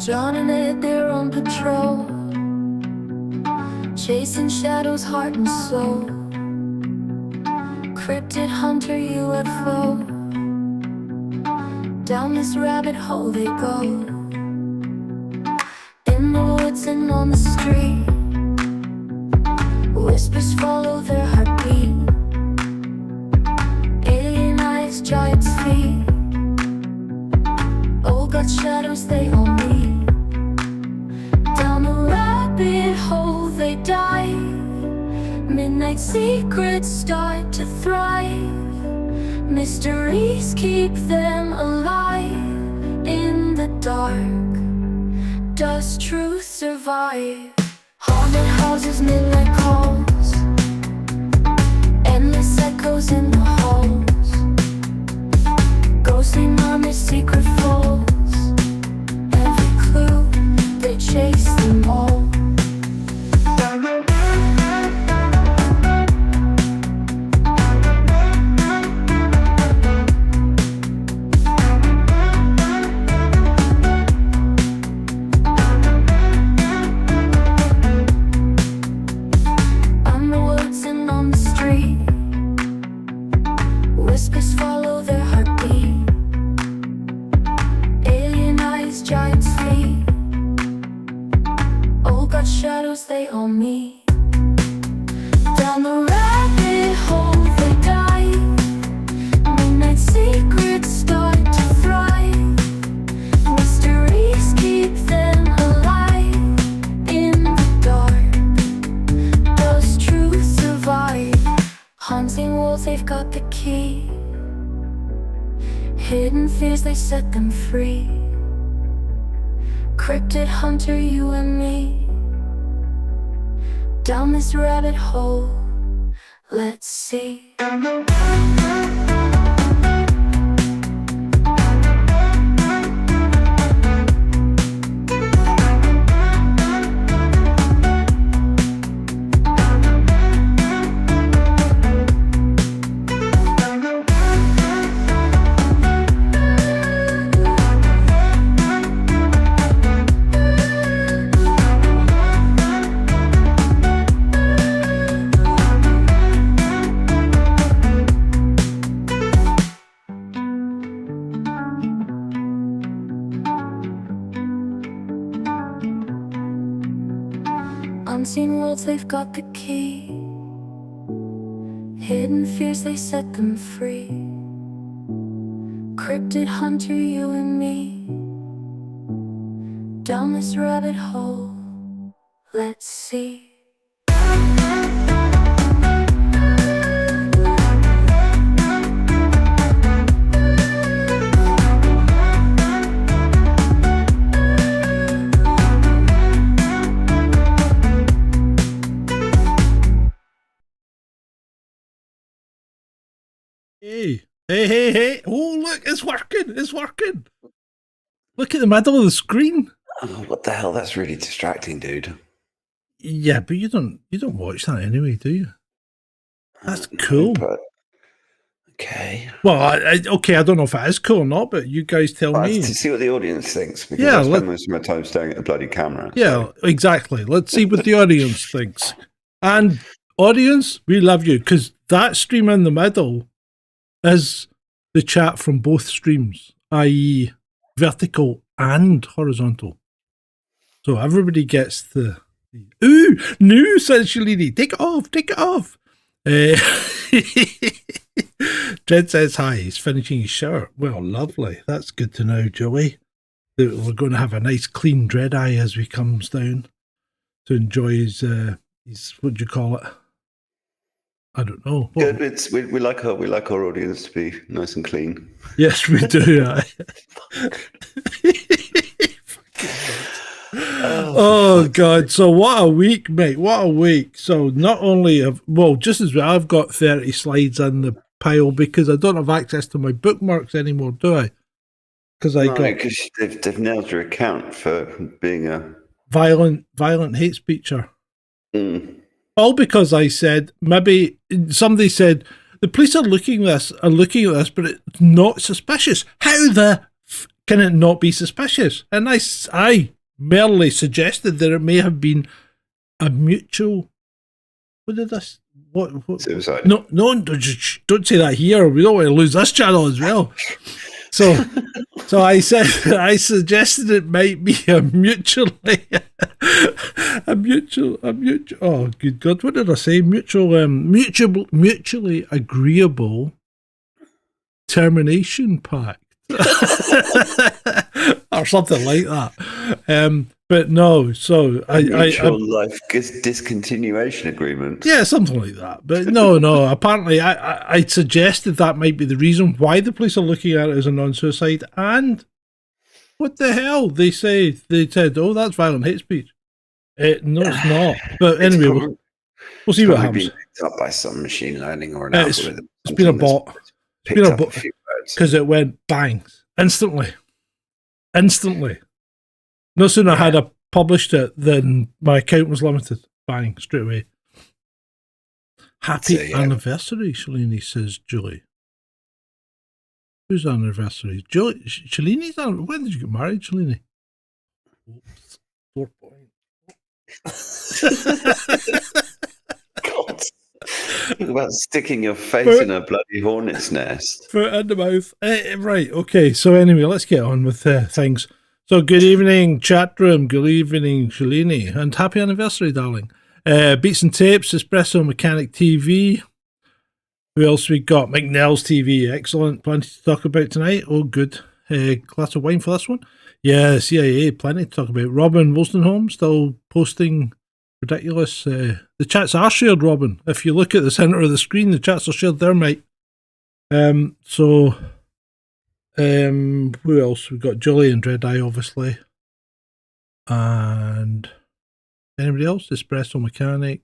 John and Ed, they're on patrol, chasing shadows, heart and soul. Cryptid hunter UFO, down this rabbit hole they go. In the woods and on the street, whispers follow their heartbeat. Alien eyes, giant's feet, all got shadows they all meet. Down the rabbit hole they dive, midnight secrets start to thrive. Mysteries keep them alive. In the dark, does truth survive? Haunted houses, midnight calls, endless echoes in the halls. Ghostly armies, secret falls, every clue, they chase them all. Whispers follow their heartbeat. Alien eyes, giant's feet, all got shadows they all meet. Down the rabbit hole they dive, midnight secrets start to thrive. Mysteries keep them alive. In the dark, does truth survive? Haunting walls, they've got the key. Hidden fears, they set them free. Cryptid hunter, you and me. Down this rabbit hole, let's see. Unseen worlds, they've got the key. Hidden fears, they set them free. Cryptid hunter, you and me. Down this rabbit hole, let's see. Hey. Oh, look, it's working. It's working. Look at the middle of the screen. Oh, what the hell? That's really distracting, dude. Yeah, but you don't watch that anyway, do you? That's cool. But, okay. Well, okay, I don't know if it is cool or not, but you guys tell me. To see what the audience thinks, because Yeah, I spend most of my time staring at the bloody camera. Yeah, exactly. Let's see what the audience thinks. And audience, we love you, because that stream in the middle is the chat from both streams, i.e. vertical and horizontal. So everybody gets the ooh, no, says Shalini, take it off. Dred says hi, he's finishing his shirt. Well, lovely. That's good to know, Joey. We're going to have a nice clean Dread Eye as he comes down to enjoy his what do you call it? I don't know. Good. We like our audience to be nice and clean. Yes, we do. Oh God! So what a week, mate! What a week! So not only just as well, I've got 30 slides in the pile because I don't have access to my bookmarks anymore, do I? Because they've nailed your account for being a violent hate speecher. Mm. All because I said, maybe somebody said, the police are looking at this, but it's not suspicious. How the can it not be suspicious? And I merely suggested that it may have been a mutual. What did this? What? Suicide. No, don't say that here. We don't want to lose this channel as well. So I suggested it might be a mutually. Oh, good God! What did I say? Mutually agreeable termination pact. Or something like that. But no, so mutual life discontinuation agreement. Yeah, something like that. But no. Apparently, I suggested that might be the reason why the police are looking at it as a non-suicide. And what the hell? They said, oh, that's violent hate speech. No, it's not. But anyway, we'll see what happens. Been picked up by some machine learning or an algorithm. It's been a bot. It's been a bot because it went bangs instantly. No sooner had I published it than my account was limited. Bang, straight away. Happy anniversary, Shalini, says Julie. Whose anniversary? Julie, Shalini's anniversary? When did you get married, Shalini? Oops, 4 God. Talk about sticking your face in a bloody hornet's nest. Foot in the mouth. Right, okay, so anyway, let's get on with things. So good evening, chat room. Good evening, Shalini. And happy anniversary, darling. Beats and Tapes, Espresso Mechanic TV. Who else we got? McNell's TV. Excellent. Plenty to talk about tonight. Oh, good. Glass of wine for this one. Yeah, CIA. Plenty to talk about. Robin Wolstenholme still posting ridiculous. The chats are shared, Robin. If you look at the centre of the screen, the chats are shared there, mate. Who else? We've got Julie and Dreadeye, obviously. And anybody else? Espresso Mechanic.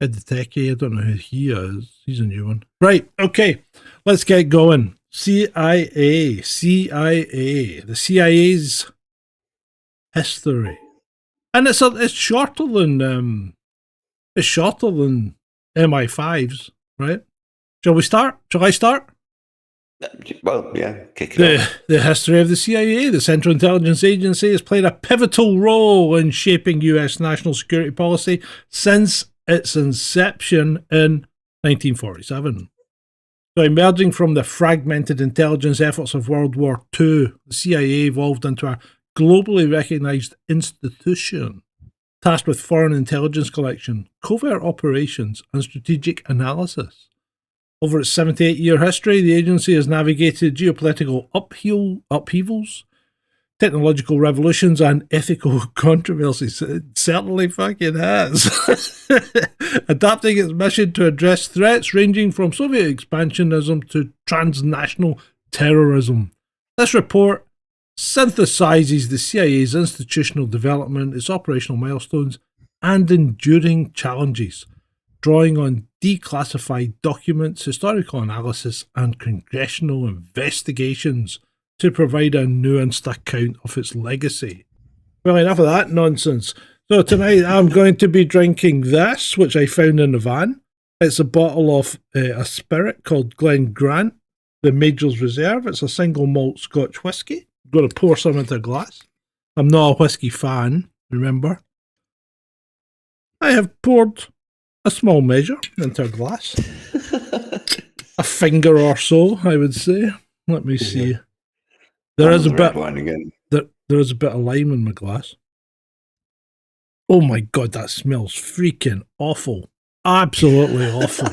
Ed the Techie. I don't know who he is. He's a new one. Right, okay. Let's get going. CIA. The CIA's history. And it's shorter than MI5's, right? Shall we start? Shall I start? Well, yeah, kick it off. The history of the CIA, the Central Intelligence Agency, has played a pivotal role in shaping US national security policy since its inception in 1947. So, emerging from the fragmented intelligence efforts of World War II, the CIA evolved into a globally recognized institution tasked with foreign intelligence collection, covert operations, and strategic analysis. Over its 78-year history, the agency has navigated geopolitical upheavals, technological revolutions, and ethical controversies. It certainly fucking has. Adapting its mission to address threats ranging from Soviet expansionism to transnational terrorism. This report synthesizes the CIA's institutional development, its operational milestones, and enduring challenges, drawing on declassified documents, historical analysis, and congressional investigations to provide a nuanced account of its legacy. Well, enough of that nonsense. So tonight I'm going to be drinking this, which I found in the van. It's a bottle of a spirit called Glen Grant, the Major's Reserve. It's a single malt Scotch whisky. I'm going to pour some into a glass. I'm not a whisky fan, remember. I have poured a small measure into a glass. A finger or so, I would say. Let me see. There is a bit wine again. There is a bit of lime in my glass. Oh my God, that smells freaking awful. Absolutely awful.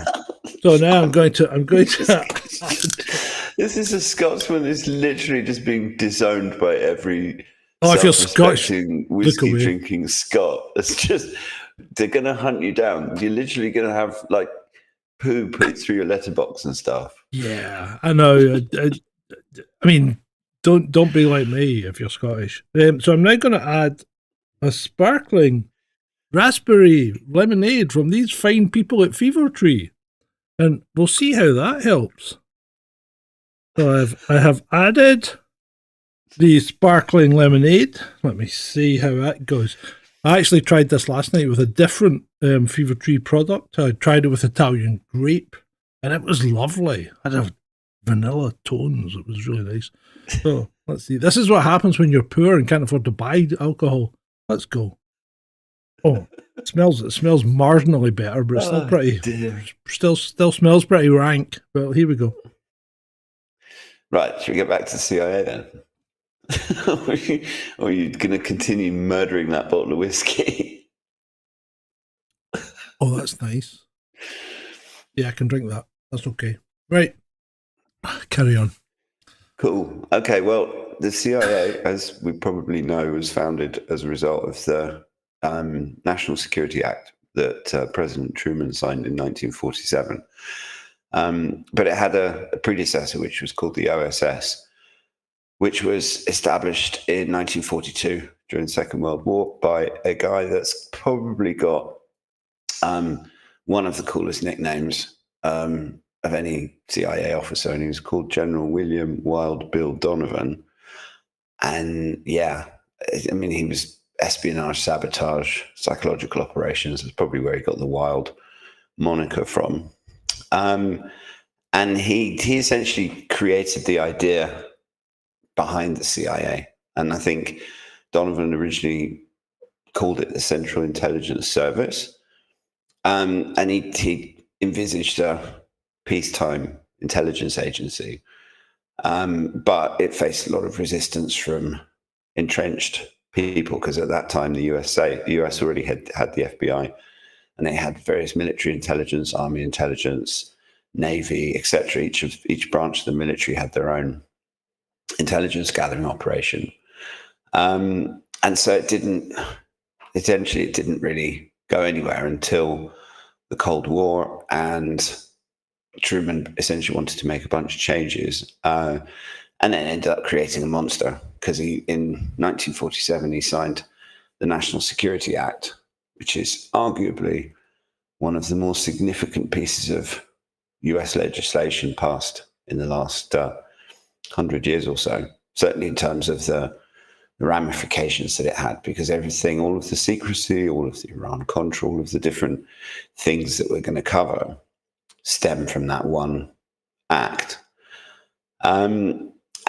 So now I'm going to This is a Scotsman who's literally just being disowned by every if you're Scottish, whiskey drinking Scot. It's just, they're going to hunt you down. You're literally going to have like poo put through your letterbox and stuff. Yeah, I know. I mean, don't be like me if you're Scottish. So I'm now going to add a sparkling raspberry lemonade from these fine people at Fever Tree, and we'll see how that helps. So I have added the sparkling lemonade. Let me see how that goes. I actually tried this last night with a different Fever Tree product. I tried it with Italian grape, and it was lovely. I had a vanilla tones. It was really nice. So let's see. This is what happens when you're poor and can't afford to buy alcohol. Let's go. Oh, it smells marginally better, but it's still pretty. Dear. Still smells pretty rank. Well, here we go. Right, should we get back to the CIA then? Or are you going to continue murdering that bottle of whiskey? Oh, that's nice. Yeah, I can drink that. That's okay. Right. Carry on. Cool. Okay, well, the CIA, as we probably know, was founded as a result of the National Security Act that President Truman signed in 1947. But it had a predecessor, which was called the OSS, which was established in 1942 during the Second World War by a guy that's probably got one of the coolest nicknames of any CIA officer, and he was called General William Wild Bill Donovan. And yeah, I mean, he was espionage, sabotage, psychological operations. That's probably where he got the Wild moniker from. And he essentially created the idea behind the CIA. And I think Donovan originally called it the Central Intelligence Service. And he envisaged a peacetime intelligence agency. But it faced a lot of resistance from entrenched people, because at that time, the US already had the FBI, and they had various military intelligence, army intelligence, Navy, etc. Each branch of the military had their own intelligence gathering operation. And so it didn't really go anywhere until the Cold War, and Truman essentially wanted to make a bunch of changes, and then ended up creating a monster, because in 1947 he signed the National Security Act, which is arguably one of the more significant pieces of US legislation passed in the last 100 years or so, certainly in terms of the ramifications that it had, because everything, all of the secrecy, all of the Iran-Contra, all of the different things that we're going to cover stem from that one act.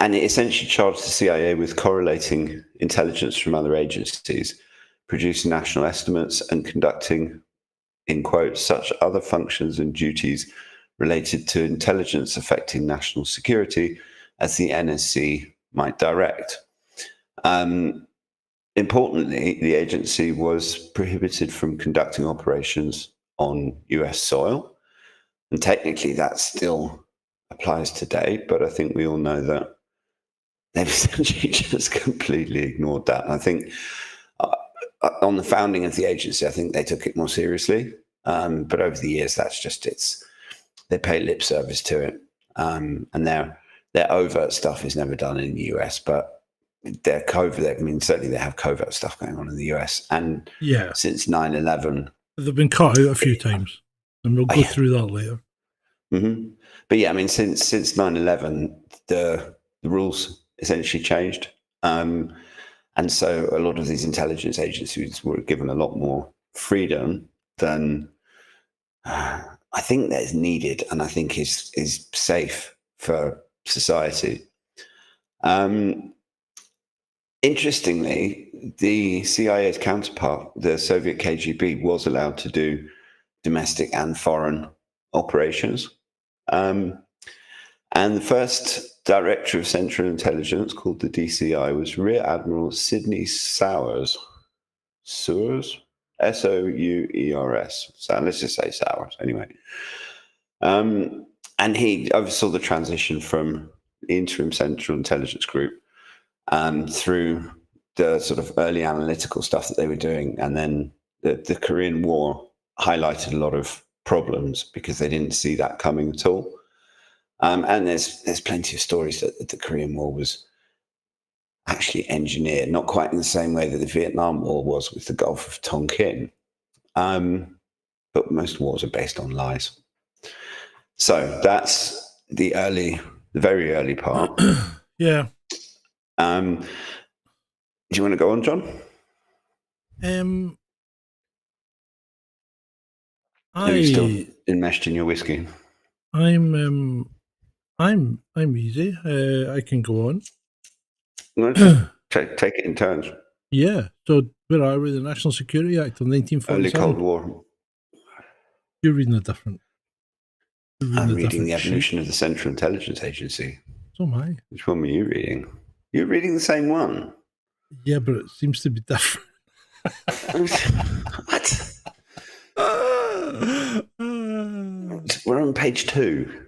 And it essentially charged the CIA with correlating intelligence from other agencies, producing national estimates, and conducting, in quotes, such other functions and duties related to intelligence affecting national security as the NSC might direct. Importantly, the agency was prohibited from conducting operations on US soil. And technically that still applies today, but I think we all know that they've essentially just completely ignored that. And I think on the founding of the agency, I think they took it more seriously. But over the years, they pay lip service to it. And their overt stuff is never done in the US, but their covert, I mean, certainly they have covert stuff going on in the US. And yeah, since 9/11, they've been cut out a few times, and we'll go through that later. Mm-hmm. But yeah, I mean, since 9/11, the rules essentially changed. And so a lot of these intelligence agencies were given a lot more freedom than I think that is needed, and I think is safe for society. Interestingly, the CIA's counterpart, the Soviet KGB, was allowed to do domestic and foreign operations. And the first director of Central Intelligence, called the DCI, was Rear Admiral Sidney Sowers. Sowers? Souers. So let's just say Sowers, anyway. And he oversaw the transition from the interim Central Intelligence Group through the sort of early analytical stuff that they were doing. And then the Korean War highlighted a lot of problems because they didn't see that coming at all. And there's plenty of stories that the Korean War was actually engineered, not quite in the same way that the Vietnam War was with the Gulf of Tonkin. But most wars are based on lies. So that's the very early part. Yeah. Do you want to go on, John? Are you still enmeshed in your whiskey? I'm I'm easy. I can go on. Let's just take it in turns. Yeah. So where are we? The National Security Act of Early 1947. Cold War. You're reading a different. I'm reading The Evolution of the Central Intelligence Agency. So am I. Which one were you reading? You're reading the same one. Yeah, but it seems to be different. What? We're on page 2.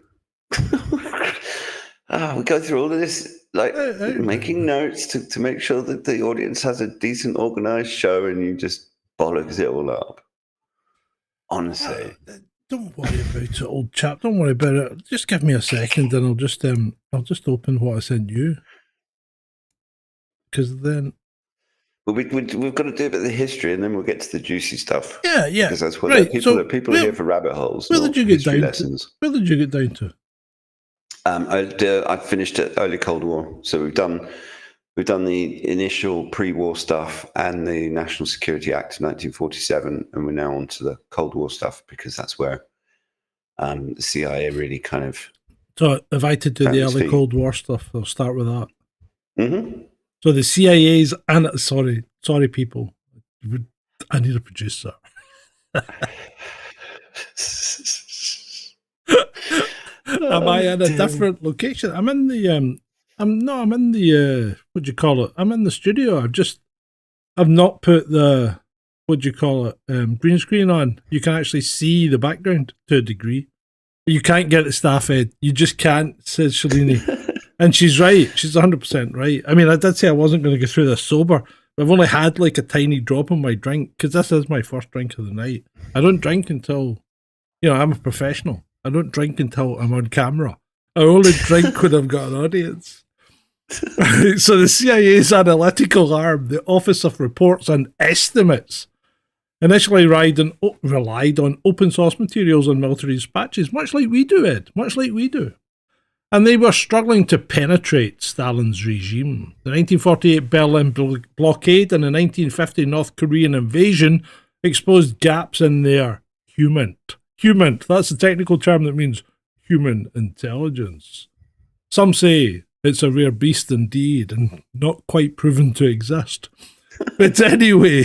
We go through all of this, like making notes to make sure that the audience has a decent, organized show, and you just bollocks it all up. Honestly. Don't worry about it, old chap. Don't worry about it. Just give me a second, and I'll just open what I sent you. Because then, well, we've got to do a bit of the history, and then we'll get to the juicy stuff. Yeah. Because that's what right. people are here for rabbit holes. Where did you get down lessons. to? Where did you get down to? I finished at early Cold War, so we've done the initial pre-war stuff and the National Security Act of 1947, and we're now on to the Cold War stuff because that's where the CIA really kind of. So if I to do the early Cold War stuff, I'll start with that. Mm-hmm. So the CIA's and sorry people, I need a producer. Am I in a different location? I'm in the what do you call it? I'm in the studio. I've not put the what do you call it? Green screen on. You can actually see the background to a degree. You can't get the staff head. You just can't, says Shalini. And she's right. She's 100% right. I mean, I did say I wasn't going to go through this sober. But I've only had like a tiny drop in my drink because this is my first drink of the night. I don't drink until, I'm a professional. I don't drink until I'm on camera. I only drink when I've got an audience. So the CIA's analytical arm, the Office of Reports and Estimates, initially relied on open source materials and military dispatches, much like we do, Ed, much like we do. And they were struggling to penetrate Stalin's regime. The 1948 Berlin blockade and the 1950 North Korean invasion exposed gaps in their human, that's the technical term that means human intelligence. Some say it's a rare beast indeed and not quite proven to exist. But anyway,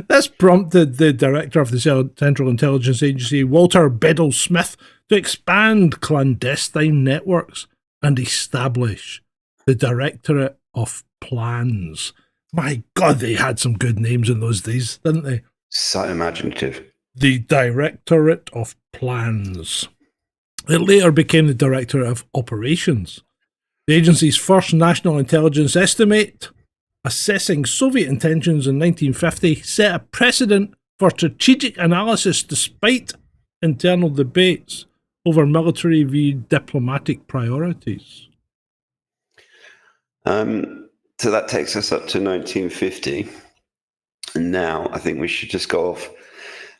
this prompted the director of the Central Intelligence Agency, Walter Bedell Smith, to expand clandestine networks and establish the Directorate of Plans. My God, they had some good names in those days, didn't they? So imaginative. The Directorate of Plans. It later became the Directorate of Operations. The agency's first national intelligence estimate, assessing Soviet intentions in 1950, set a precedent for strategic analysis despite internal debates over military v diplomatic priorities. So that takes us up to 1950. And now I think we should just go off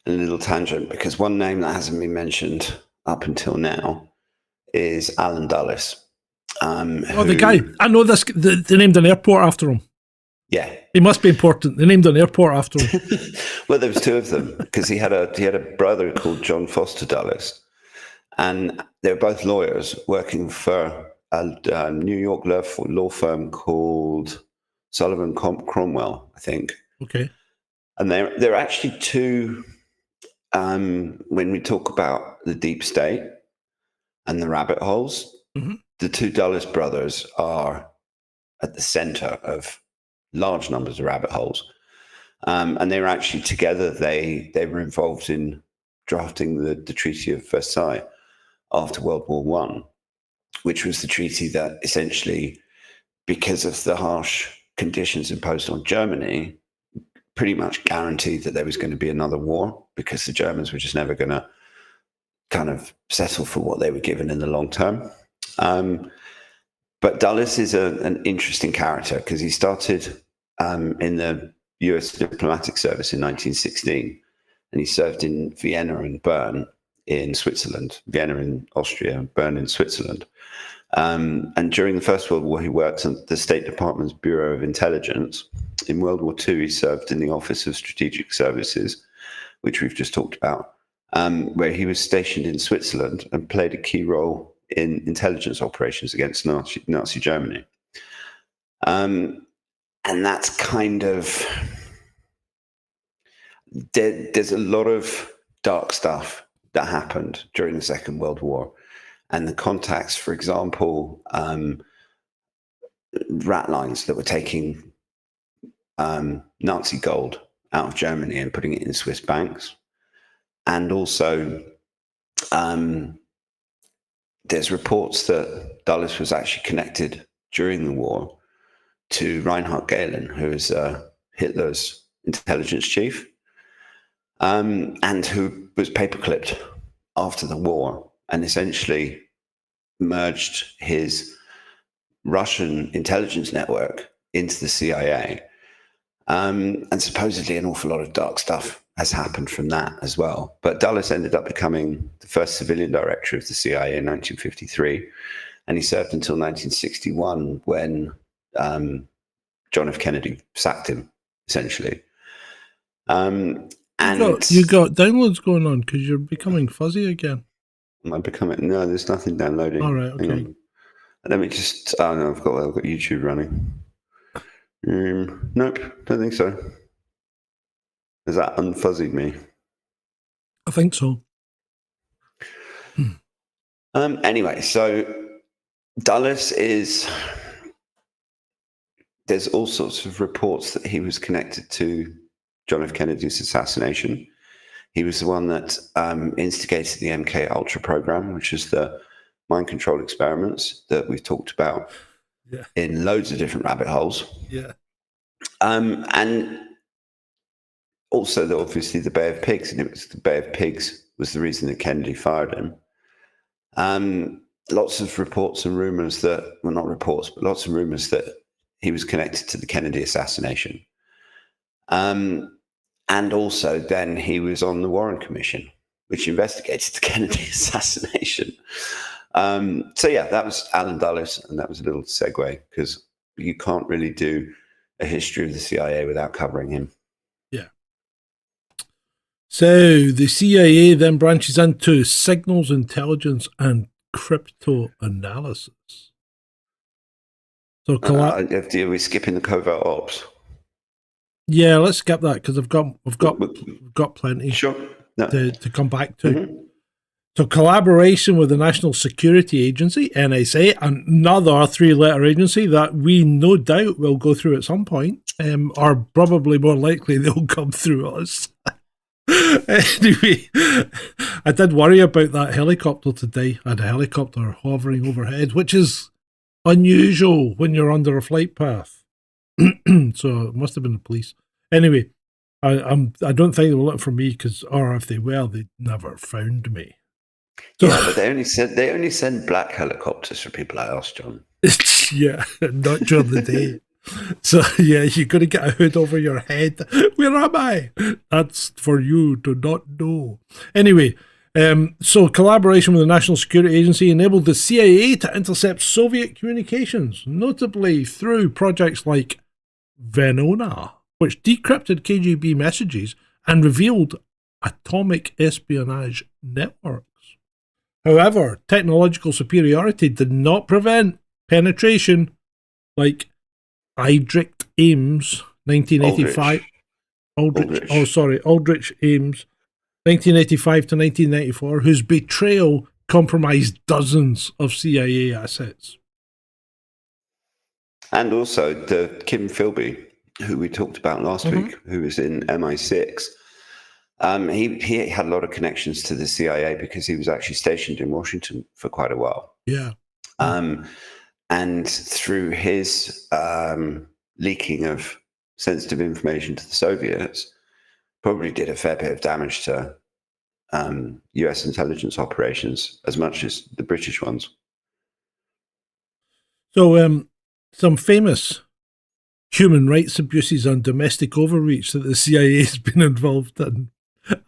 a little tangent because one name that hasn't been mentioned up until now is Alan Dulles. The guy. I know this. They named an airport after him. Yeah. He must be important. They named an airport after him. Well, there was two of them because he had a brother called John Foster Dulles. And they were both lawyers working for a New York law firm called Sullivan Cromwell, I think. Okay. And they're actually two, when we talk about the deep state and the rabbit holes, the two Dulles brothers are at the center of large numbers of rabbit holes. And they were actually together. They were involved in drafting the Treaty of Versailles after World War I, which was the treaty that essentially, because of the harsh conditions imposed on Germany, pretty much guaranteed that there was going to be another war because the Germans were just never going to kind of settle for what they were given in the long term. But Dulles is an interesting character because he started in the US diplomatic service in 1916, and he served in Vienna and Bern in Switzerland, Vienna in Austria, Bern in Switzerland. And during the First World War, he worked at the State Department's Bureau of Intelligence. In World War II, he served in the Office of Strategic Services, which we've just talked about, where he was stationed in Switzerland and played a key role in intelligence operations against Nazi Germany. And that's kind of, there's a lot of dark stuff that happened during the Second World War. And the contacts, for example, rat lines that were taking Nazi gold out of Germany and putting it in Swiss banks. And also, there's reports that Dulles was actually connected during the war to Reinhard Gehlen, who is Hitler's intelligence chief, and who was paperclipped after the war and essentially merged his Russian intelligence network into the CIA. And supposedly an awful lot of dark stuff has happened from that as well. But Dulles ended up becoming the first civilian director of the CIA in 1953, and he served until 1961 when John F. Kennedy sacked him, essentially. And you got downloads going on because you're becoming fuzzy again. Am I becoming? No, there's nothing downloading. All right, okay. Let me just. Oh no, I've got YouTube running. Nope, don't think so. Has that unfuzzied me? I think so. Anyway, so Dulles is. There's all sorts of reports that he was connected to John F. Kennedy's assassination. He was the one that instigated the MK Ultra program, which is the mind control experiments that we've talked about in loads of different rabbit holes. Yeah. And also, obviously, the Bay of Pigs, and it was the Bay of Pigs was the reason that Kennedy fired him. Lots of reports and rumors that, well, not reports, but lots of rumors that he was connected to the Kennedy assassination. And also, then he was on the Warren Commission, which investigated the Kennedy assassination. So, yeah, that was Alan Dulles, and that was a little segue because you can't really do a history of the CIA without covering him. Yeah. So the CIA then branches into signals intelligence and crypto analysis. So, are we skipping the covert ops? Yeah, let's skip that because we've got plenty sure. to come back to. Mm-hmm. So collaboration with the National Security Agency, NSA, another three-letter agency that we no doubt will go through at some point, or probably more likely they'll come through us. Anyway, I did worry about that helicopter today. I had a helicopter hovering overhead, which is unusual when you're under a flight path. So it must have been the police. Anyway, I don't think they were looking for me or if they were, they never found me. So, yeah, but they only send black helicopters for people like us, John. Yeah, not during the day. So yeah, you got to get a hood over your head. Where am I? That's for you to not know. Anyway, so collaboration with the National Security Agency enabled the CIA to intercept Soviet communications, notably through projects like Venona, which decrypted KGB messages and revealed atomic espionage networks. However, technological superiority did not prevent penetration, like Aldrich Ames, 1985. Aldrich Ames, 1985 to 1994, whose betrayal compromised dozens of CIA assets. And also the Kim Philby, who we talked about last week, who was in MI6. He had a lot of connections to the CIA because he was actually stationed in Washington for quite a while. Yeah. And through his leaking of sensitive information to the Soviets, probably did a fair bit of damage to US intelligence operations as much as the British ones. So some famous human rights abuses and domestic overreach that the CIA has been involved in.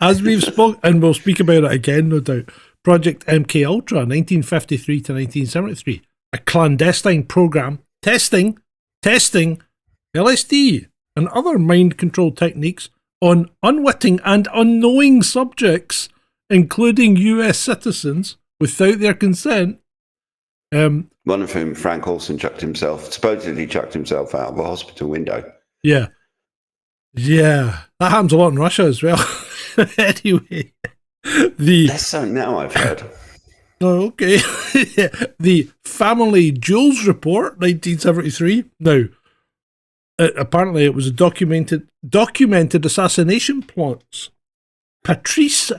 As we've spoken, and we'll speak about it again, no doubt, Project MK Ultra, 1953 to 1973, a clandestine program testing LSD and other mind control techniques on unwitting and unknowing subjects, including US citizens, without their consent, One of whom, Frank Olson, supposedly chucked himself out of a hospital window. Yeah. Yeah. That happens a lot in Russia as well. Anyway. That's something now I've heard. Oh, okay. The Family Jewels Report, 1973. Now, apparently it was a documented assassination plots. Patrice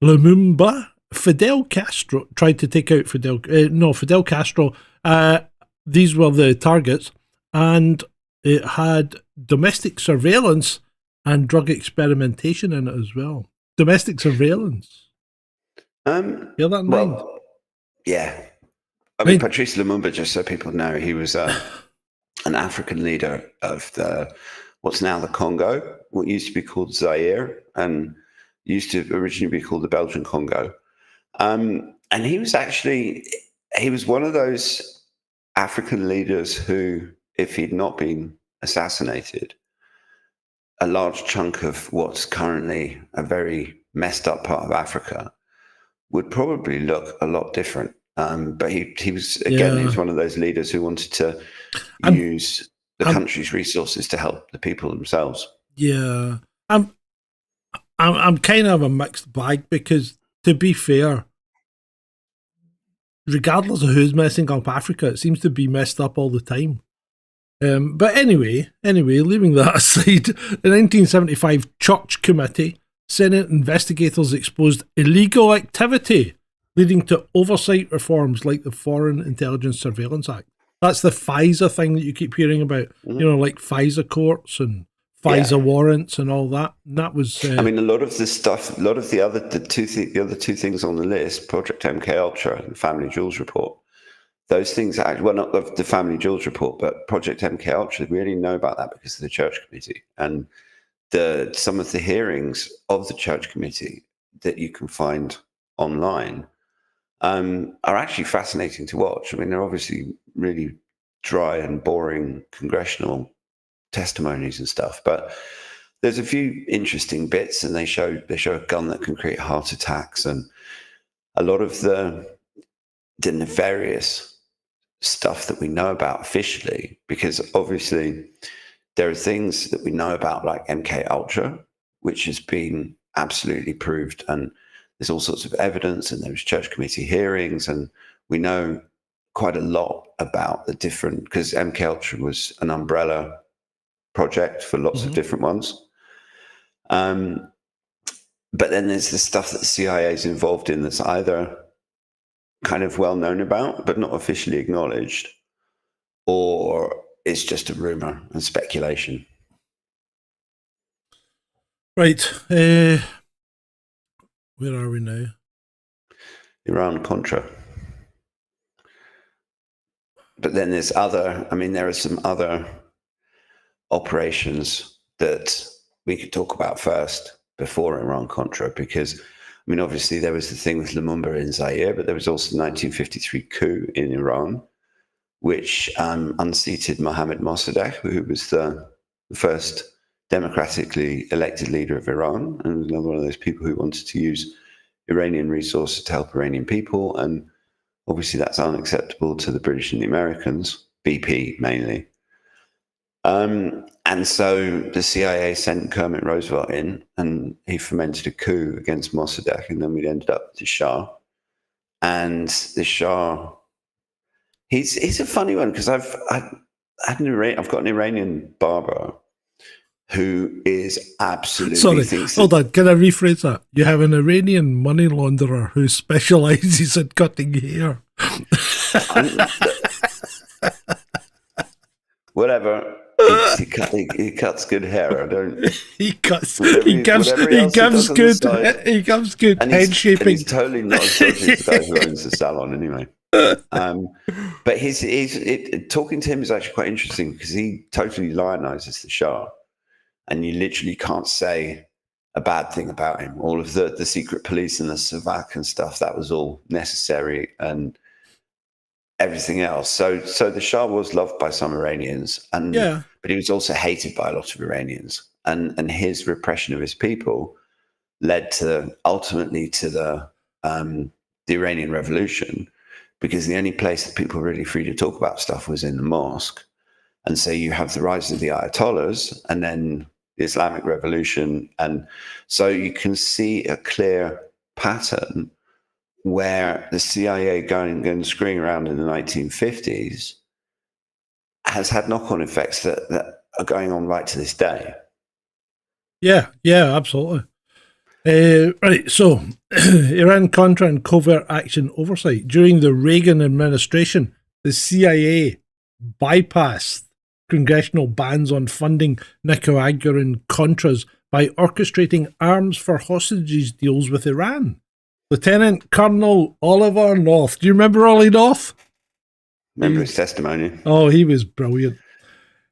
Lumumba, Fidel Castro tried to take out Fidel Castro. These were the targets, and it had domestic surveillance and drug experimentation in it as well. Domestic surveillance. Hear that in mind? Yeah. I mean, Patrice Lumumba, just so people know, he was an African leader of what's now the Congo, what used to be called Zaire, and used to originally be called the Belgian Congo. And he was one of those African leaders who, if he'd not been assassinated, a large chunk of what's currently a very messed up part of Africa would probably look a lot different. But he was one of those leaders who wanted to use the country's resources to help the people themselves. Yeah. I'm kind of a mixed bag because, to be fair, regardless of who's messing up Africa, it seems to be messed up all the time. But anyway, leaving that aside, the 1975 Church Committee, Senate investigators exposed illegal activity leading to oversight reforms like the Foreign Intelligence Surveillance Act. That's the FISA thing that you keep hearing about, like FISA courts and FISA warrants and all that. And that was. I mean, a lot of this stuff, a lot of the other two things on the list, Project MK Ultra and Family Jewels Report, those things not the Family Jewels Report, but Project MK Ultra, we only know about that because of the Church Committee and some of the hearings of the Church Committee that you can find online are actually fascinating to watch. I mean, they're obviously really dry and boring congressional testimonies and stuff, but there's a few interesting bits, and they show a gun that can create heart attacks and a lot of the nefarious stuff that we know about officially, because obviously there are things that we know about like MK Ultra, which has been absolutely proved, and there's all sorts of evidence, and there's Church Committee hearings, and we know quite a lot about the different, because MK Ultra was an umbrella project for lots of different ones. But then there's the stuff that the CIA is involved in that's either kind of well known about, but not officially acknowledged, or it's just a rumor and speculation. Right. Where are we now? Iran-Contra. But then there are some other operations that we could talk about first before Iran-Contra, because, I mean, obviously there was the thing with Lumumba in Zaire, but there was also the 1953 coup in Iran, which unseated Mohammad Mossadegh, who was the first democratically elected leader of Iran, and was another one of those people who wanted to use Iranian resources to help Iranian people. And obviously that's unacceptable to the British and the Americans, BP mainly. And so the CIA sent Kermit Roosevelt in, and he fomented a coup against Mossadegh, and then we ended up with the Shah. And the Shah, he's a funny one, because I've got an Iranian barber who is absolutely... Sorry, hold on, can I rephrase that? You have an Iranian money launderer who specialises in cutting hair. Whatever. He cuts good hair. I don't. He gives good head shaping. And he's totally not as dodgy as the guy who owns the salon, anyway. But he's talking to him is actually quite interesting, because he totally lionizes the Shah, and you literally can't say a bad thing about him. All of the secret police and the Savak and stuff, that was all necessary, and everything else. So the Shah was loved by some Iranians, but he was also hated by a lot of Iranians. And his repression of his people led ultimately to the Iranian Revolution, because the only place that people were really free to talk about stuff was in the mosque. And so you have the rise of the Ayatollahs and then the Islamic Revolution. And so you can see a clear pattern where the CIA going screwing around in the 1950s has had knock-on effects that are going on right to this day. Yeah, absolutely. Right, so Iran-Contra and covert action oversight. During the Reagan administration, the CIA bypassed congressional bans on funding Nicaraguan Contras by orchestrating arms for hostages deals with Iran. Lieutenant Colonel Oliver North. Do you remember Ollie North? Remember his testimony? Oh, he was brilliant.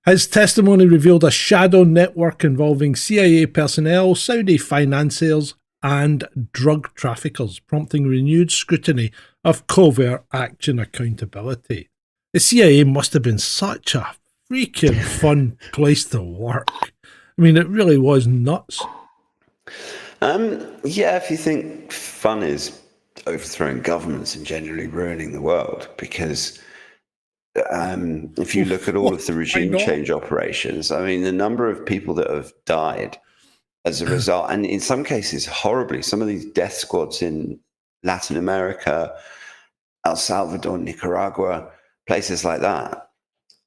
His testimony revealed a shadow network involving CIA personnel, Saudi financiers, and drug traffickers, prompting renewed scrutiny of covert action accountability. The CIA must have been such a freaking fun place to work. I mean, it really was nuts. Yeah, if you think fun is overthrowing governments and generally ruining the world, because if you look at all of the regime change operations, I mean, the number of people that have died as a result, and in some cases horribly, some of these death squads in Latin America, El Salvador, Nicaragua, places like that,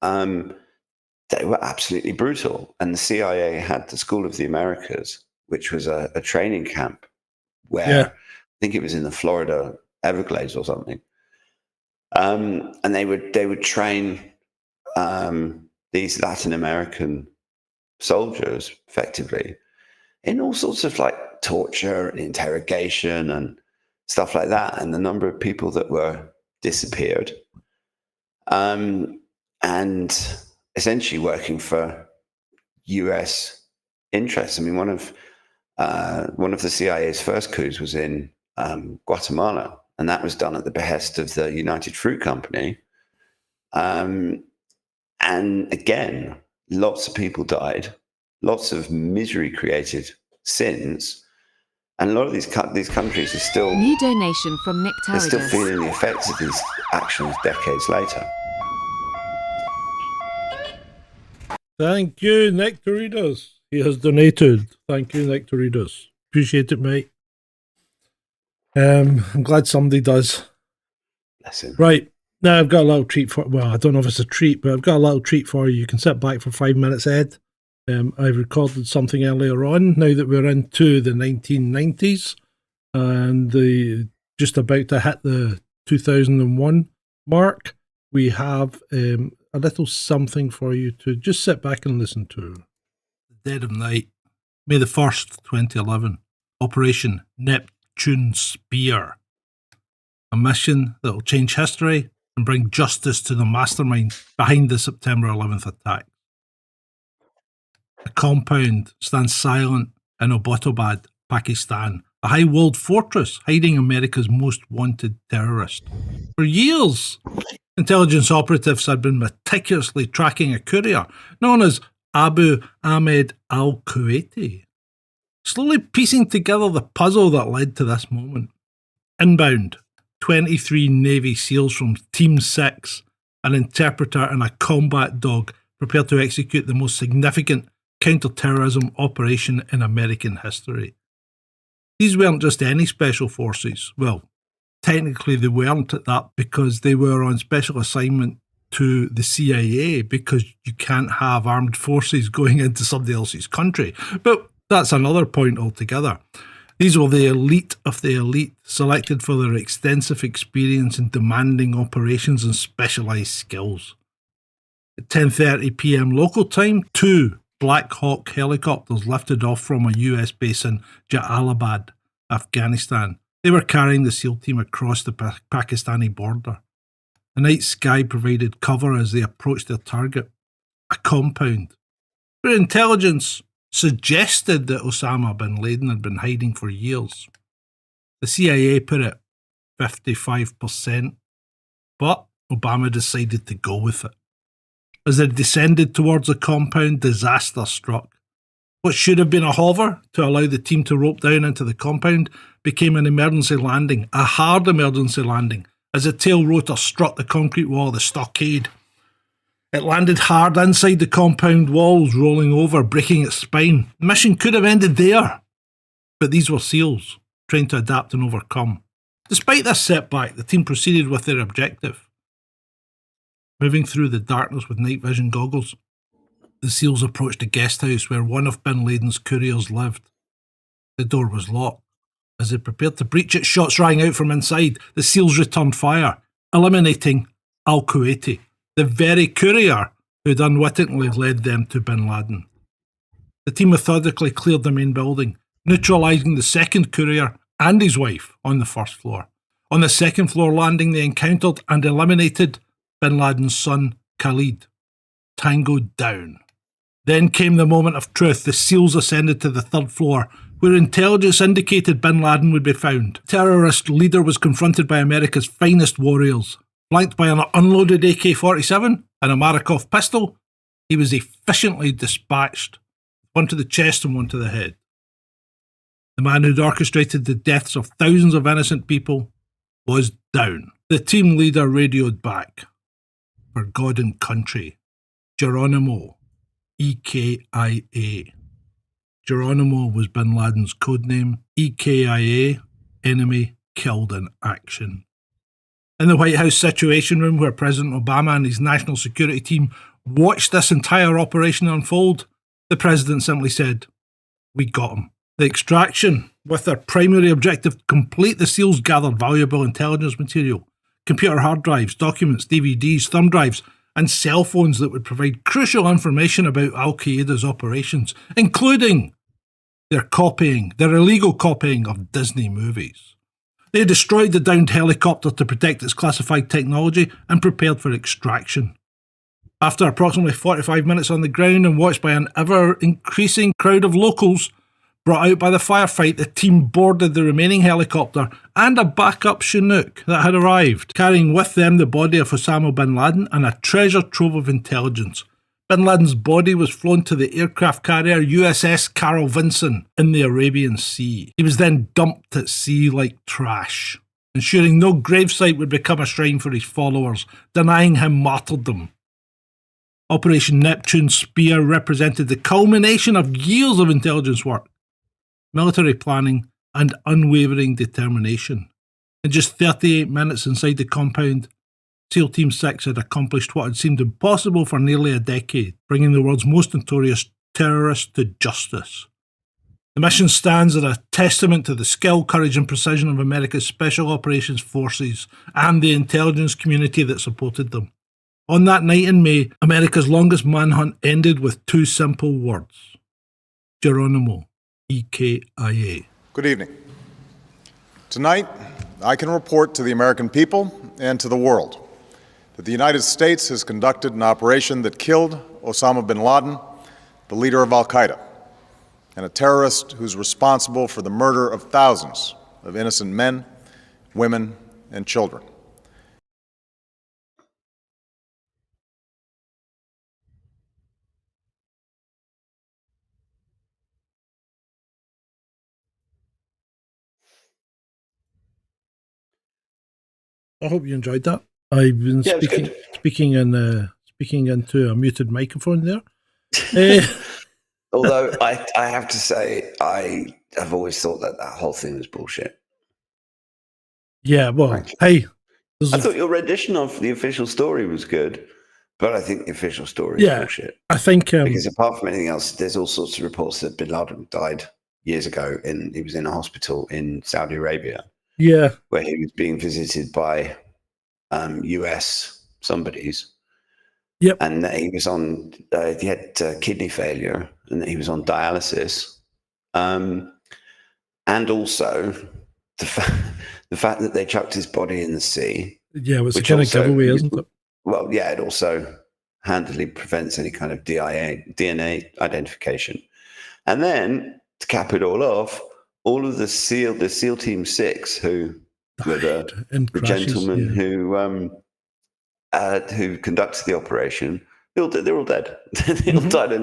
they were absolutely brutal. And the CIA had the School of the Americas, which was a training camp where I think it was in the Florida Everglades or something. And they would train these Latin American soldiers effectively in all sorts of like torture and interrogation and stuff like that. And the number of people that were disappeared, and essentially working for US interests. I mean, one of the CIA's first coups was in Guatemala, and that was done at the behest of the United Fruit Company. And again, lots of people died, lots of misery created since, and a lot of these countries are still New donation from Nick they're still Tarragas. feeling the effects of these actions decades later. Thank you, Nick Toridas. He has donated. Thank you, Nick Toridas. Appreciate it, mate. I'm glad somebody does. Bless him. Right. Now I've got a little treat for, well, I don't know if it's a treat, but I've got a little treat for you. You can sit back for 5 minutes, Ed. I recorded something earlier on, now that we're into the 1990s and just about to hit the 2001 mark. We have a little something for you to just sit back and listen to. The dead of night, May the 1st, 2011, Operation Neptune Spear. A mission that will change history and bring justice to the mastermind behind the September 11th attack. A compound stands silent in Abbottabad, Pakistan, a high-walled fortress hiding America's most wanted terrorist. For years, intelligence operatives had been meticulously tracking a courier known as Abu Ahmed al-Kuwaiti, slowly piecing together the puzzle that led to this moment. Inbound, 23 Navy SEALs from Team 6, an interpreter and a combat dog prepared to execute the most significant counter-terrorism operation in American history. These weren't just any special forces. Well, technically they weren't at that because they were on special assignment to the CIA, because you can't have armed forces going into somebody else's country. But that's another point altogether. These were the elite of the elite, selected for their extensive experience in demanding operations and specialised skills. At 10:30 p.m. local time, 2 Black Hawk helicopters lifted off from a US base in Jalalabad, Afghanistan. They were carrying the SEAL team across the Pakistani border. The night sky provided cover as they approached their target, a compound where intelligence suggested that Osama bin Laden had been hiding for years. The CIA put it 55%, but Obama decided to go with it. As they descended towards the compound, disaster struck. What should have been a hover to allow the team to rope down into the compound became an emergency landing, a hard emergency landing, as the tail rotor struck the concrete wall of the stockade. It landed hard inside the compound walls, rolling over, breaking its spine. The mission could have ended there, but these were SEALs, trying to adapt and overcome. Despite this setback, the team proceeded with their objective. Moving through the darkness with night vision goggles, the SEALs approached a guest house where one of bin Laden's couriers lived. The door was locked. As they prepared to breach it, shots rang out from inside. The SEALs returned fire, eliminating al-Kuwaiti, the very courier who'd unwittingly led them to bin Laden. The team methodically cleared the main building, neutralising the second courier and his wife on the first floor. On the second floor landing, they encountered and eliminated bin Laden's son, Khalid. Tango down. Then came the moment of truth. The SEALs ascended to the third floor, where intelligence indicated bin Laden would be found. The terrorist leader was confronted by America's finest warriors. Flanked by an unloaded AK-47 and a Marikov pistol, he was efficiently dispatched, one to the chest and one to the head. The man who'd orchestrated the deaths of thousands of innocent people was down. The team leader radioed back. For God and country. Geronimo. EKIA. Geronimo was bin Laden's codename. EKIA, enemy killed in action. In the White House Situation Room, where President Obama and his national security team watched this entire operation unfold, the president simply said, "We got him." The extraction, with their primary objective to complete, the SEALs gathered valuable intelligence material, computer hard drives, documents, DVDs, thumb drives, and cell phones that would provide crucial information about Al-Qaeda's operations, including their illegal copying of Disney movies. They destroyed the downed helicopter to protect its classified technology and prepared for extraction. After approximately 45 minutes on the ground and watched by an ever-increasing crowd of locals brought out by the firefight, the team boarded the remaining helicopter and a backup Chinook that had arrived, carrying with them the body of Osama bin Laden and a treasure trove of intelligence. Bin Laden's body was flown to the aircraft carrier USS Carl Vinson in the Arabian Sea. He was then dumped at sea like trash, ensuring no gravesite would become a shrine for his followers, denying him martyrdom. Operation Neptune's Spear represented the culmination of years of intelligence work, military planning, and unwavering determination. In just 38 minutes inside the compound, SEAL Team 6 had accomplished what had seemed impossible for nearly a decade, bringing the world's most notorious terrorists to justice. The mission stands as a testament to the skill, courage and precision of America's Special Operations Forces and the intelligence community that supported them. On that night in May, America's longest manhunt ended with two simple words. Geronimo, EKIA. Good evening. Tonight, I can report to the American people and to the world that the United States has conducted an operation that killed Osama bin Laden, the leader of al-Qaeda, and a terrorist who's responsible for the murder of thousands of innocent men, women, and children. I hope you enjoyed that. I've been speaking into a muted microphone there. Although I have to say, I have always thought that whole thing was bullshit. Yeah, well, I thought your rendition of the official story was good, but I think the official story is bullshit. I think because apart from anything else, there's all sorts of reports that bin Laden died years ago. He was in a hospital in Saudi Arabia. Yeah, where he was being visited by US somebodies. Yep. And that he was on, he had kidney failure and that he was on dialysis. And also the fact that they chucked his body in the sea. Yeah, it was a kind of giveaway, isn't it? Well, yeah, it also handily prevents any kind of DNA identification. And then to cap it all off, all of the SEAL Team 6, who were the gentlemen who conducted the operation, They're all dead. They all died in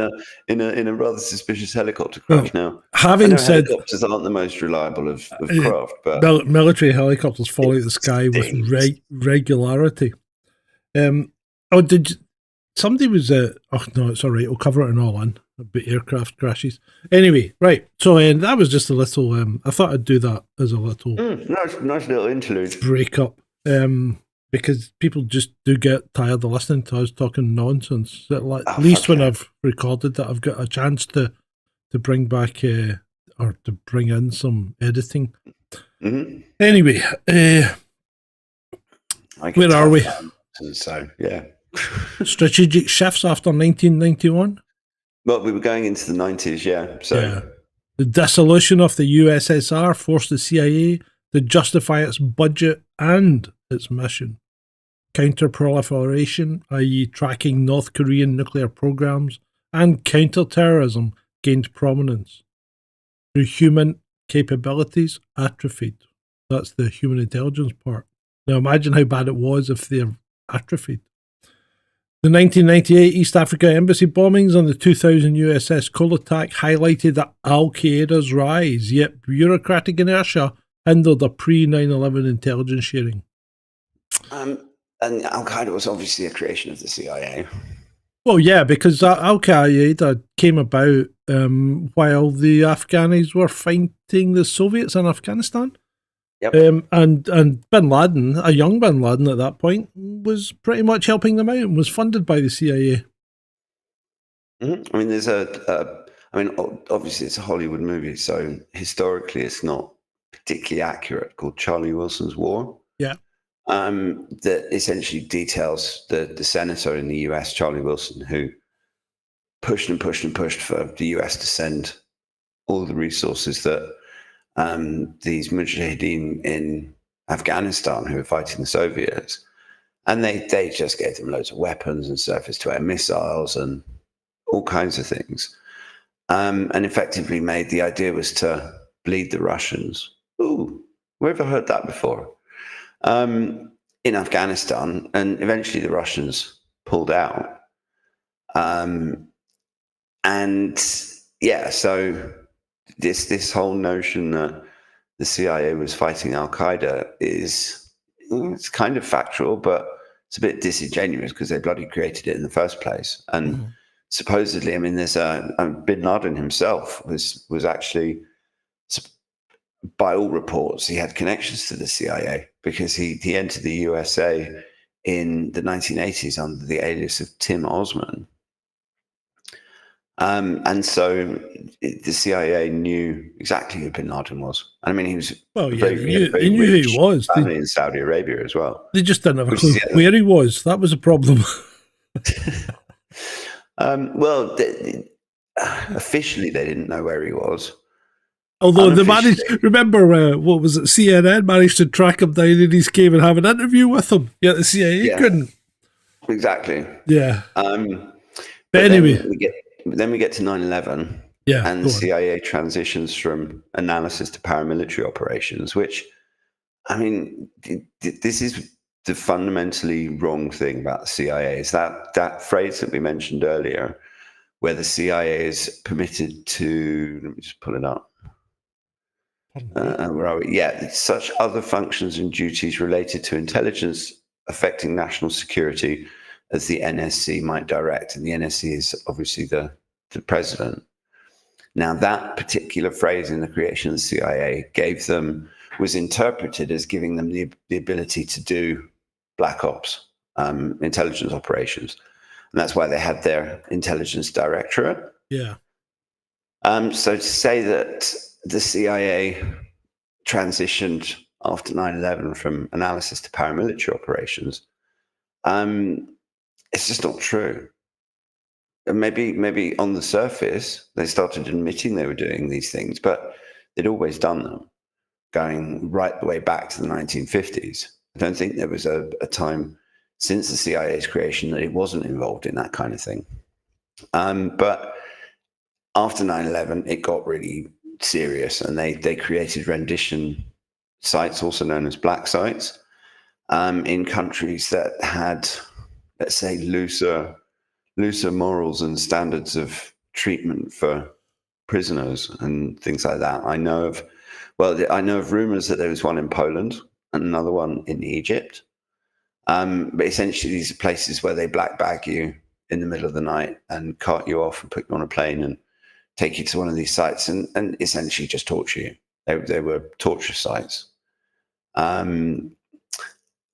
a rather suspicious helicopter crash. Now, having I know said helicopters aren't the most reliable of craft, but military helicopters fall out of the sky with regularity. Somebody was oh no, it's all right. We'll cover it in all in about aircraft crashes. Anyway, right. So that was just a little. I thought I'd do that as a little nice little interlude. Break up. Because people just do get tired of listening to us talking nonsense. At least when I've recorded that, I've got a chance to bring back or to bring in some editing. Mm-hmm. Anyway, where are we? So yeah, strategic shifts after 1991. Well, we were going into the 90s, yeah. So yeah. The dissolution of the USSR forced the CIA to justify its budget and its mission. Counter-proliferation, i.e. tracking North Korean nuclear programs, and counter-terrorism gained prominence. Through human capabilities atrophied. That's the human intelligence part. Now imagine how bad it was if they're atrophied. The 1998 East Africa embassy bombings and the 2000 USS Cole attack highlighted Al-Qaeda's rise, yet bureaucratic inertia hindered a pre-9/11 intelligence sharing. And Al-Qaeda was obviously a creation of the CIA. Well, yeah, because Al-Qaeda came about while the Afghanis were fighting the Soviets in Afghanistan. Yep. And Bin Laden, a young Bin Laden at that point, was pretty much helping them out and was funded by the CIA. Mm-hmm. I mean, obviously it's a Hollywood movie, so historically it's not particularly accurate, called Charlie Wilson's War. Yeah. That essentially details the senator in the US, Charlie Wilson, who pushed and pushed and pushed for the US to send all the resources that these mujahideen in Afghanistan who were fighting the Soviets, and they just gave them loads of weapons and surface-to-air missiles and all kinds of things, and effectively made the idea was to bleed the Russians. Ooh, where have I heard that before? In Afghanistan, and eventually the Russians pulled out. And yeah, so this whole notion that the CIA was fighting Al-Qaeda it's kind of factual, but it's a bit disingenuous because they bloody created it in the first place. And supposedly, I mean, there's Bin Laden himself was actually, by all reports, he had connections to the CIA because he entered the USA in the 1980s under the alias of Tim Osman. And so the CIA knew exactly who Bin Laden was. I mean, he was he knew who he was. Family in Saudi Arabia as well. They just didn't have a clue where he was. That was a problem. Well, officially they didn't know where he was. Although they managed, remember, what was it, CNN managed to track him down in his cave and have an interview with him. Yet the CIA couldn't. Exactly. Yeah. But anyway. Then we get to 9/11. Yeah. And the CIA transitions from analysis to paramilitary operations, which, I mean, this is the fundamentally wrong thing about the CIA, is that phrase that we mentioned earlier, where the CIA is permitted to, let me just pull it up. Where are we? Yeah, such other functions and duties related to intelligence affecting national security as the NSC might direct. And the NSC is obviously the president. Now, that particular phrase in the creation of the CIA was interpreted as giving them the ability to do black ops, intelligence operations. And that's why they had their intelligence directorate. Yeah. So to say that the CIA transitioned after 9/11 from analysis to paramilitary operations, it's just not true. And maybe on the surface, they started admitting they were doing these things, but they'd always done them, going right the way back to the 1950s. I don't think there was a time since the CIA's creation that it wasn't involved in that kind of thing. But after 9/11, it got really serious, and they created rendition sites, also known as black sites, in countries that had, let's say, looser looser morals and standards of treatment for prisoners and things like that. I know of rumors that there was one in Poland and another one in Egypt. But essentially, these are places where they black bag you in the middle of the night and cart you off and put you on a plane and take you to one of these sites and essentially just torture you. They were torture sites.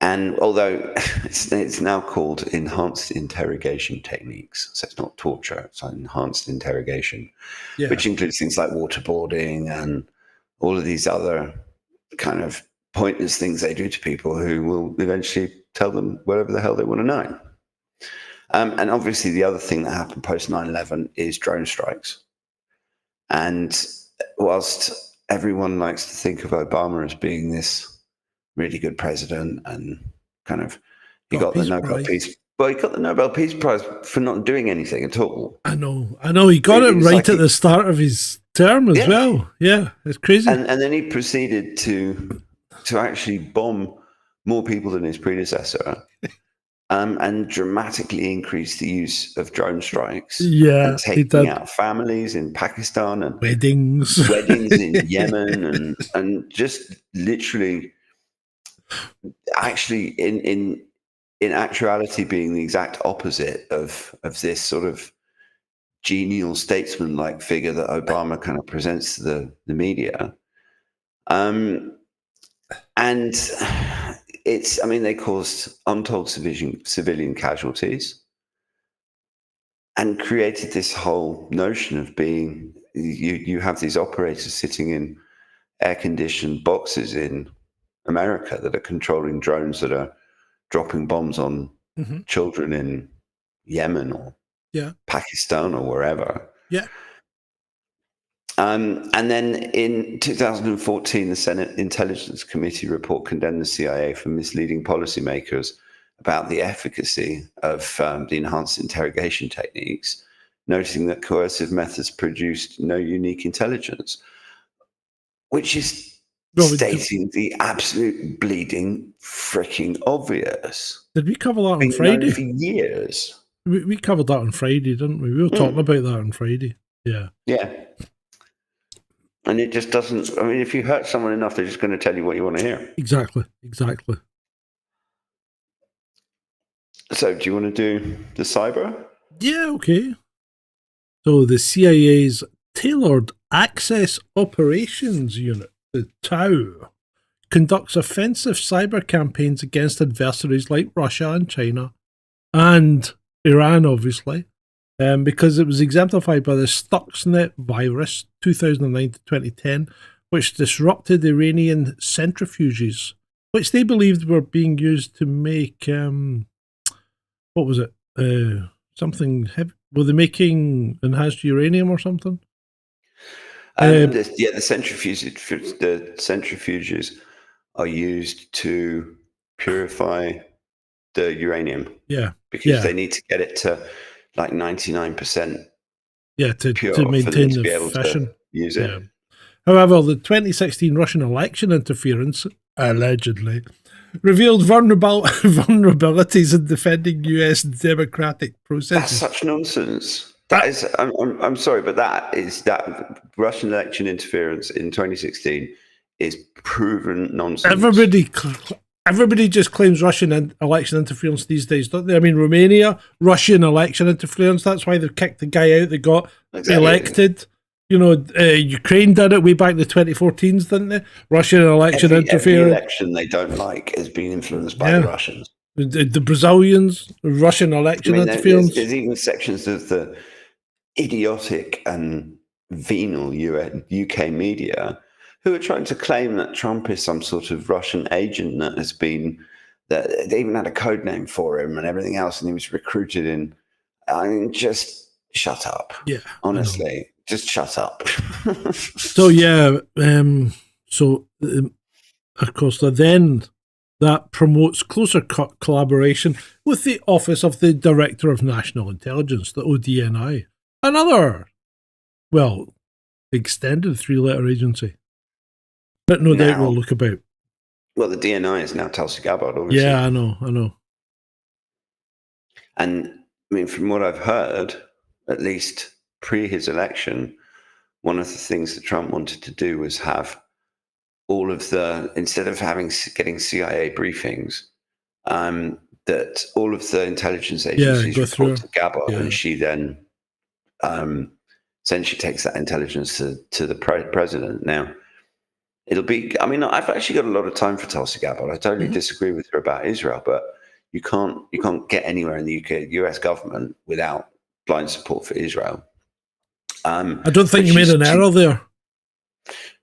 And although it's now called enhanced interrogation techniques, so it's not torture, it's enhanced interrogation, which includes things like waterboarding and all of these other kind of pointless things they do to people who will eventually tell them whatever the hell they want to know. And obviously the other thing that happened post 9/11 is drone strikes. And whilst everyone likes to think of Obama as being this really good president and kind of he got the Nobel Peace Prize for not doing anything at all. I know. He got it right at the start of his term as well. Yeah, it's crazy. And then he proceeded to actually bomb more people than his predecessor, and dramatically increase the use of drone strikes. Yeah, and taking out families in Pakistan and weddings in Yemen, and just literally, actually, in actuality, being the exact opposite of this sort of genial statesman-like figure that Obama kind of presents to the media. And they caused untold civilian casualties and created this whole notion of being, you have these operators sitting in air-conditioned boxes in America that are controlling drones that are dropping bombs on children in Yemen or Pakistan or wherever. Yeah. And then in 2014, the Senate Intelligence Committee report condemned the CIA for misleading policymakers about the efficacy of the enhanced interrogation techniques, noting that coercive methods produced no unique intelligence, which is stating the absolute bleeding freaking obvious. Did we cover that on Friday? For years. We covered that on Friday, didn't we? We were talking about that on Friday. Yeah. Yeah. And it just doesn't, if you hurt someone enough, they're just going to tell you what you want to hear. Exactly. So do you want to do the cyber? Yeah, okay. So the CIA's Tailored Access Operations Unit, the TOW, conducts offensive cyber campaigns against adversaries like Russia and China and Iran, obviously, because it was exemplified by the Stuxnet virus 2009 to 2010, which disrupted Iranian centrifuges, which they believed were being used to make, what was it? Something heavy. Were they making enhanced uranium or something? The centrifuges are used to purify the uranium. Yeah. Because they need to get it to like 99%. Yeah, to maintain the fission. Use it. However, the 2016 Russian election interference, allegedly, revealed vulnerabilities in defending US democratic processes. That's such nonsense. That is, I'm sorry, but that Russian election interference in 2016 is proven nonsense. Everybody just claims Russian election interference these days, don't they? I mean, Romania, Russian election interference. That's why they've kicked the guy out that got elected. You know, Ukraine did it way back in the 2014s, didn't they? Russian election interference. Every election they don't like has been influenced by the Russians. The Brazilians, Russian election interference. There's even sections of the idiotic and venal UK media who are trying to claim that Trump is some sort of Russian agent that they even had a code name for him and everything else, and he was recruited in. I mean, just shut up. Yeah. Honestly, just shut up. Of course, then that promotes closer collaboration with the Office of the Director of National Intelligence, the ODNI, another, extended three-letter agency. But no doubt we'll look about. Well, the DNI is now Tulsi Gabbard, obviously. Yeah, I know. And I mean, from what I've heard, at least pre his election, one of the things that Trump wanted to do was have all of the, instead of getting CIA briefings, that all of the intelligence agencies go report through. to Gabba, Yeah. and she then essentially takes that intelligence to the president. Now, it'll be, I mean, I've actually got a lot of time for Tulsi Gabbard. I totally disagree with her about Israel, but you can't get anywhere in the US government without blind support for Israel. I don't think you made an error there,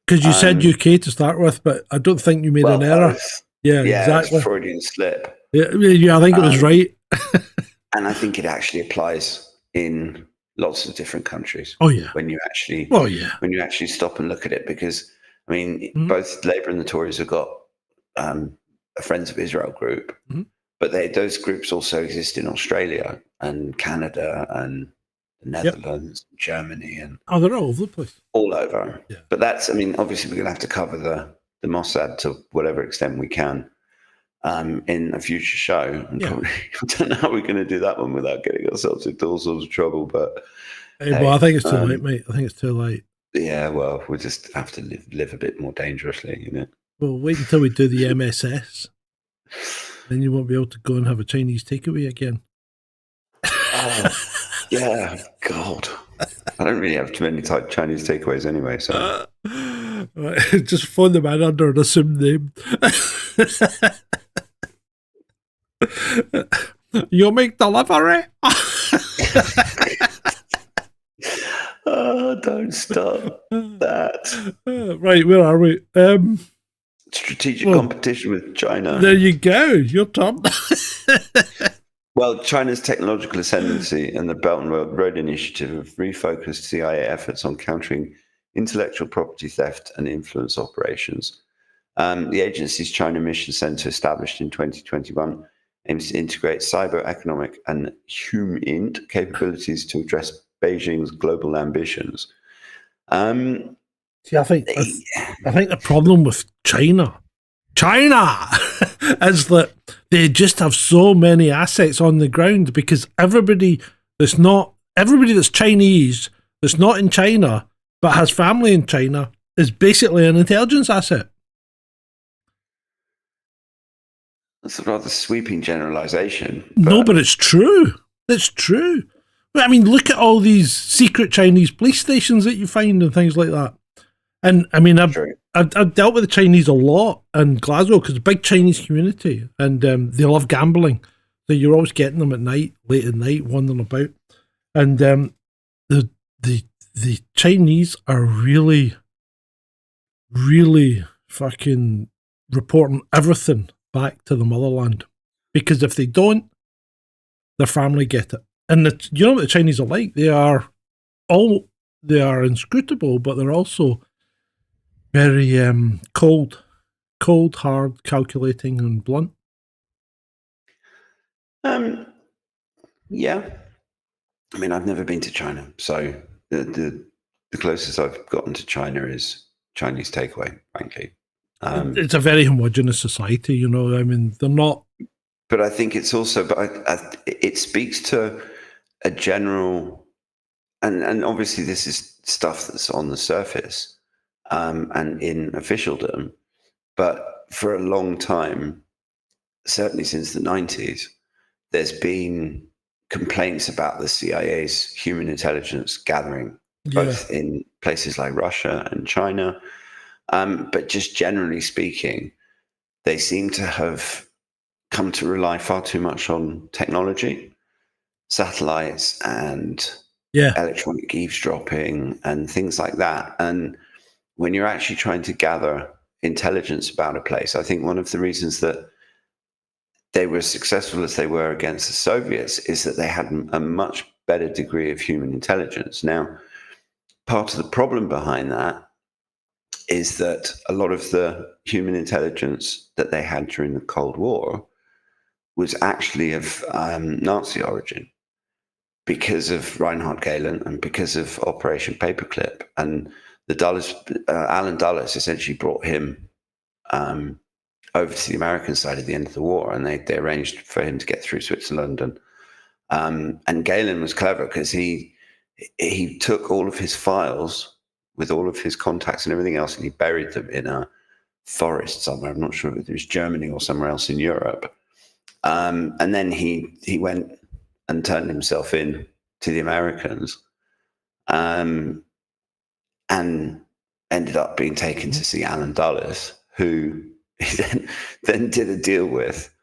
because you said UK to start with, but I don't think you made an error. Yeah, exactly. It's a Freudian slip. Yeah, I think it was right. And I think it actually applies in lots of different countries. Oh yeah. When you actually, when you actually stop and look at it, because I mean, both Labour and the Tories have got a Friends of Israel group, but those groups also exist in Australia and Canada and the Netherlands, Germany, and they're all over the place, all over. Yeah. But that's, I mean, obviously we're going to have to cover the Mossad to whatever extent we can in a future show. And probably, I don't know how we're going to do that one without getting ourselves into all sorts of trouble. But well, I think it's too late, mate. I think it's too late. Yeah, well, we'll just have to live a bit more dangerously, you know. Well, wait until we do the MSS. Then you won't be able to go and have a Chinese takeaway again. Oh, yeah, God. I don't really have too many Chinese takeaways anyway, so. Just phone them in under an assumed name. You'll make delivery? Oh, don't stop that. Right, where are we? Strategic competition with China. There you go. Your turn. Well, China's technological ascendancy and the Belt and Road Initiative have refocused CIA efforts on countering intellectual property theft and influence operations. The agency's China Mission Center, established in 2021, aims to integrate cyber, economic, and human capabilities to address Beijing's global ambitions. See, I think the problem with China is that they just have so many assets on the ground, because everybody that's Chinese, that's not in China but has family in China, is basically an intelligence asset. That's a rather sweeping generalization. No, but it's true. It's true. I mean, look at all these secret Chinese police stations that you find and things like that. And I mean, I've dealt with the Chinese a lot in Glasgow, because it's a big Chinese community, and they love gambling. So you're always getting them at night, late at night, wandering about. And the Chinese are really, really fucking reporting everything back to the motherland, because if they don't, their family get it. And you know what the Chinese are like? They are inscrutable, but they're also very cold, hard, calculating, and blunt. Yeah. I mean, I've never been to China, so the closest I've gotten to China is Chinese takeaway, frankly. It's a very homogenous society, you know. I mean, they're not. But I think it's also, it speaks to a general, and obviously this is stuff that's on the surface and in officialdom, but for a long time, certainly since the 90s, there's been complaints about the CIA's human intelligence gathering, both in places like Russia and China. But just generally speaking, they seem to have come to rely far too much on technology, satellites, and electronic eavesdropping and things like that. And when you're actually trying to gather intelligence about a place, I think one of the reasons that they were as successful as they were against the Soviets is that they had a much better degree of human intelligence. Now, part of the problem behind that is that a lot of the human intelligence that they had during the Cold War was actually of Nazi origin, because of Reinhard Gehlen and because of Operation Paperclip. And the Dulles, Alan Dulles essentially brought him over to the American side at the end of the war, and they arranged for him to get through Switzerland and And Galen was clever because he took all of his files with all of his contacts and everything else, and he buried them in a forest somewhere. I'm not sure if it was Germany or somewhere else in Europe. And then he went and turned himself in to the Americans, and ended up being taken to see Alan Dulles, who he then did a deal with.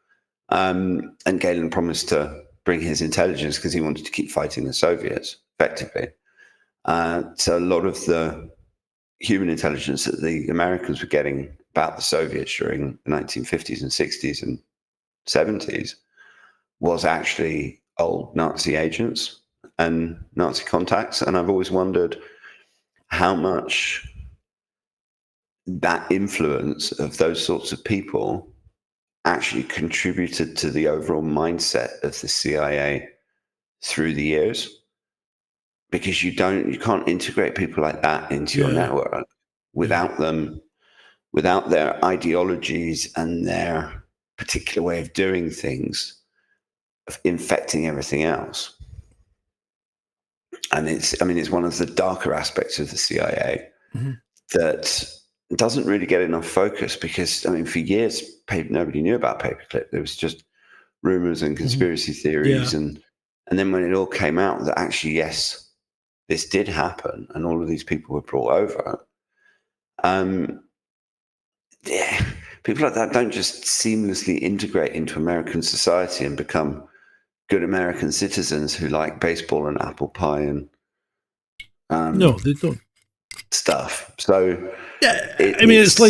And Galen promised to bring his intelligence because he wanted to keep fighting the Soviets effectively. So a lot of the human intelligence that the Americans were getting about the Soviets during the 1950s and 60s and 70s was actually old Nazi agents and Nazi contacts. And I've always wondered how much that influence of those sorts of people actually contributed to the overall mindset of the CIA through the years, because you can't integrate people like that into your network without them, without their ideologies and their particular way of doing things, of infecting everything else. And it's one of the darker aspects of the CIA that doesn't really get enough focus, because for years nobody knew about paperclip. There was just rumors and conspiracy theories, and then when it all came out that actually, yes, this did happen and all of these people were brought over, people like that don't just seamlessly integrate into American society and become good American citizens who like baseball and apple pie and no, they don't. Stuff. So it's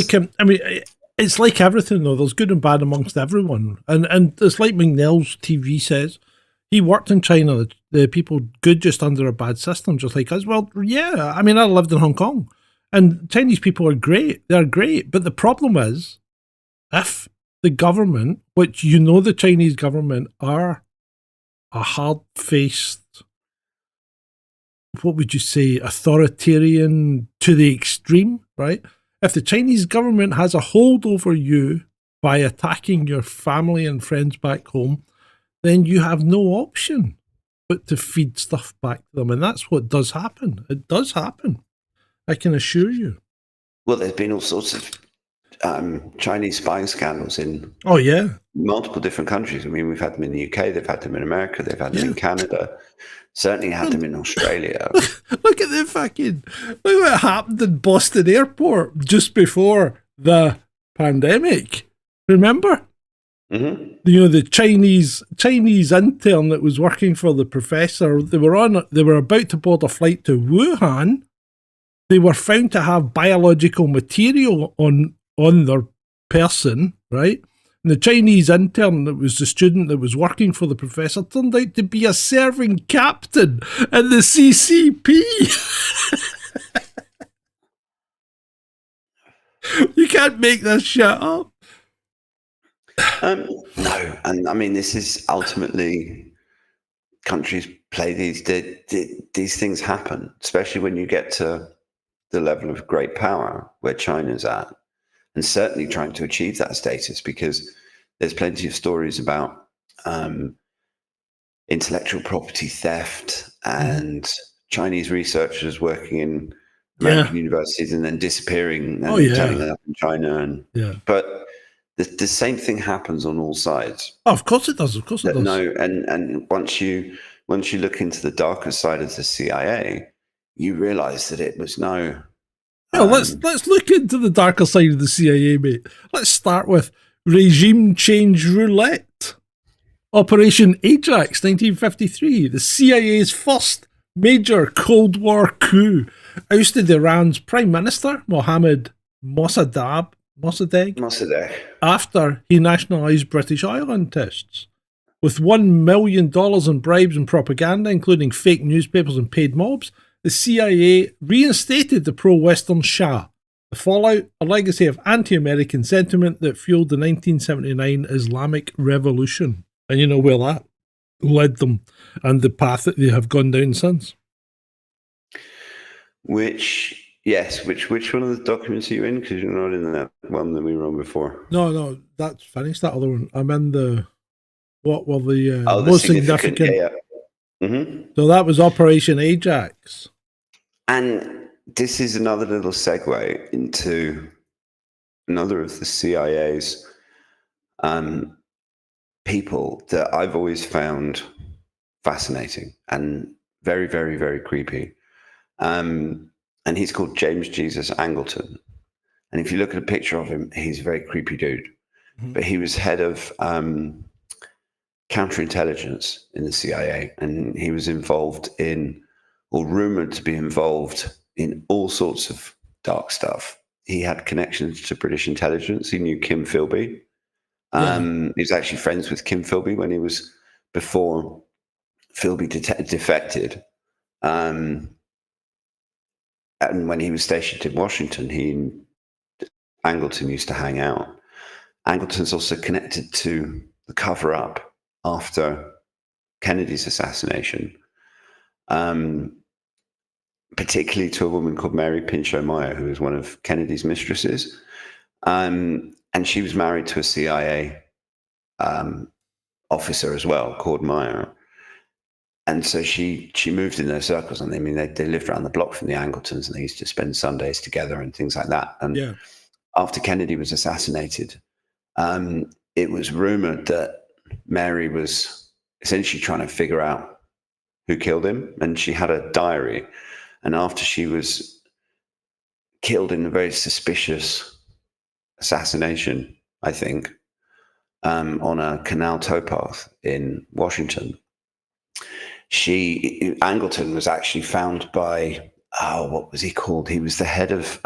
like everything though. There's good and bad amongst everyone, and it's like McNeil's TV says. He worked in China. The people good just under a bad system, just like us. Well, yeah. I lived in Hong Kong, and Chinese people are great. They're great, but the problem is, if the government, which the Chinese government are a hard-faced, what would you say, authoritarian to the extreme, right? If the Chinese government has a hold over you by attacking your family and friends back home, then you have no option but to feed stuff back to them. And that's what does happen. It does happen. I can assure you. Well, there's been all sorts of Chinese spying scandals in multiple different countries. We've had them in the UK, they've had them in America, they've had them in Canada, certainly had them in Australia. Look what happened in Boston Airport just before the pandemic. Remember? Mm-hmm. The Chinese intern that was working for the professor, they were about to board a flight to Wuhan. They were found to have biological material on their person, right? And the Chinese intern that was the student that was working for the professor turned out to be a serving captain in the CCP. You can't make this shit up. No, and this is ultimately, countries play these things happen, especially when you get to the level of great power where China's at, and certainly trying to achieve that status, because there's plenty of stories about intellectual property theft and Chinese researchers working in American universities and then disappearing and turning up in China. But the same thing happens on all sides. Oh, of course it does. Of course it does. No, and once you look into the darker side of the CIA, you realize that it was no. Let's look into the darker side of the CIA, mate. Let's start with regime change roulette. Operation Ajax, 1953, the CIA's first major Cold War coup, ousted Iran's Prime Minister Mohammad Mossadegh after he nationalised British oil interests. With $1 million in bribes and propaganda, including fake newspapers and paid mobs, the CIA reinstated the pro-Western Shah. The fallout, a legacy of anti-American sentiment that fueled the 1979 Islamic Revolution. And you know where that led them and the path that they have gone down since. Which one of the documents are you in? Because you're not in that one that we were on before. No, that's finished, that other one. I'm in the, what were the the most significant. Mm-hmm. So that was Operation Ajax. And this is another little segue into another of the CIA's people that I've always found fascinating and very, very, very creepy. And he's called James Jesus Angleton. And if you look at a picture of him, he's a very creepy dude. Mm-hmm. But he was head of counterintelligence in the CIA, and he was involved in, or rumored to be involved in, all sorts of dark stuff. He had connections to British intelligence. He knew Kim Philby. He was actually friends with Kim Philby when he was, before Philby defected. And when he was stationed in Washington, Angleton used to hang out. Angleton's also connected to the cover-up after Kennedy's assassination, particularly to a woman called Mary Pinchot Meyer, who was one of Kennedy's mistresses. And she was married to a CIA officer as well, called Meyer. And so she moved in those circles. And I mean, they lived around the block from the Angletons, and they used to spend Sundays together and things like that. And after Kennedy was assassinated, it was rumored that Mary was essentially trying to figure out who killed him. And she had a diary. And after she was killed in a very suspicious assassination, I think, on a canal towpath in Washington, Angleton was actually found by, what was he called? He was the head of,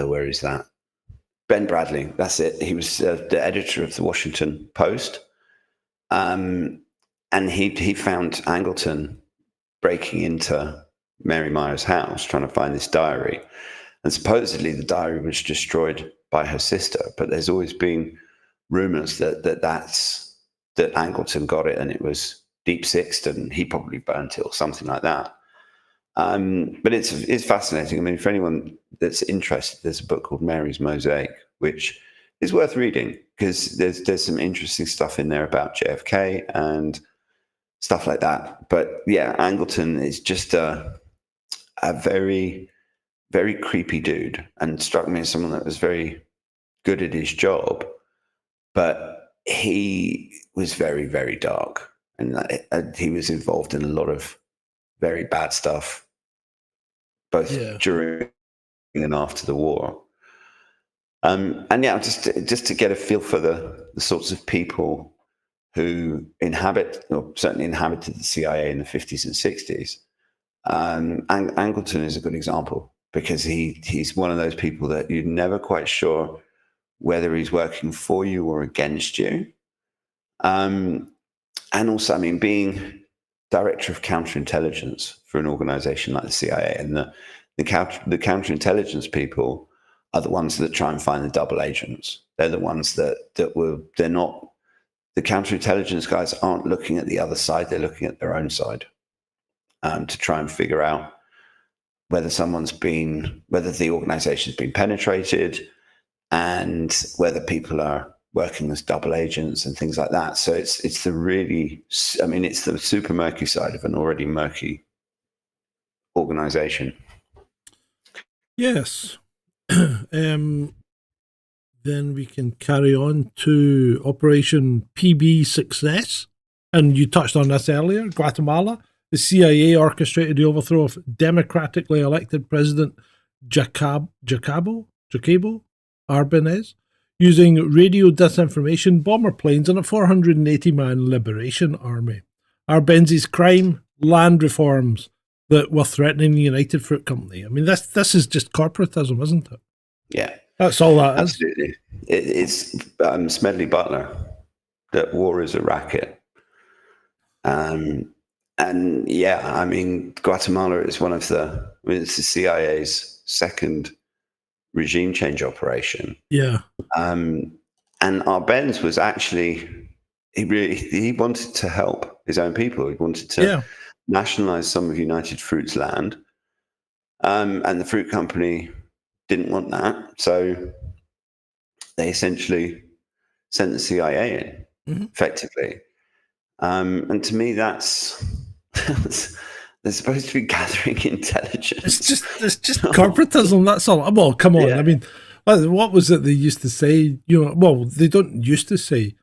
where is that? Ben Bradley, that's it. He was the editor of the Washington Post. And he found Angleton breaking into Mary Meyer's house, trying to find this diary. And supposedly the diary was destroyed by her sister, but there's always been rumors that Angleton got it and it was deep sixed and he probably burnt it or something like that. But it's fascinating. I mean, for anyone that's interested, there's a book called Mary's Mosaic, which is worth reading because there's some interesting stuff in there about JFK and stuff like that. But yeah, Angleton is just a very, very creepy dude, and struck me as someone that was very good at his job, but he was very, very dark, and he was involved in a lot of very bad stuff, both during and after the war. And yeah, just to get a feel for the sorts of people who certainly inhabited the CIA in the 50s and 60s. Angleton is a good example because he's one of those people that you're never quite sure whether he's working for you or against you. And also, I mean, being director of counterintelligence for an organization like the CIA, and the counterintelligence people are the ones that try and find the double agents. They're the ones they're not, the counterintelligence guys aren't looking at the other side, they're looking at their own side to try and figure out whether the organization's been penetrated and whether people are working as double agents and things like that. So it's the super murky side of an already murky organization. Yes. Then we can carry on to Operation PBSUCCESS. And you touched on this earlier, Guatemala. The CIA orchestrated the overthrow of democratically elected President Jacobo Arbenez using radio disinformation, bomber planes, and a 480-man liberation army. Arbenz's crime, land reforms that were threatening the United Fruit Company. I mean, this is just corporatism, isn't it? Yeah. That's all that is. Absolutely. It's Smedley Butler, that war is a racket. And yeah, I mean, Guatemala is it's the CIA's second regime change operation. Yeah. And Arbenz was actually, he wanted to help his own people. He wanted to nationalize some of United Fruit's land. And the fruit company didn't want that. So they essentially sent the CIA in, effectively. And to me, that's they're supposed to be gathering intelligence. It's just corporatism. That's all. Well, come on. Yeah. I mean, what was it they used to say? Well, they don't used to say.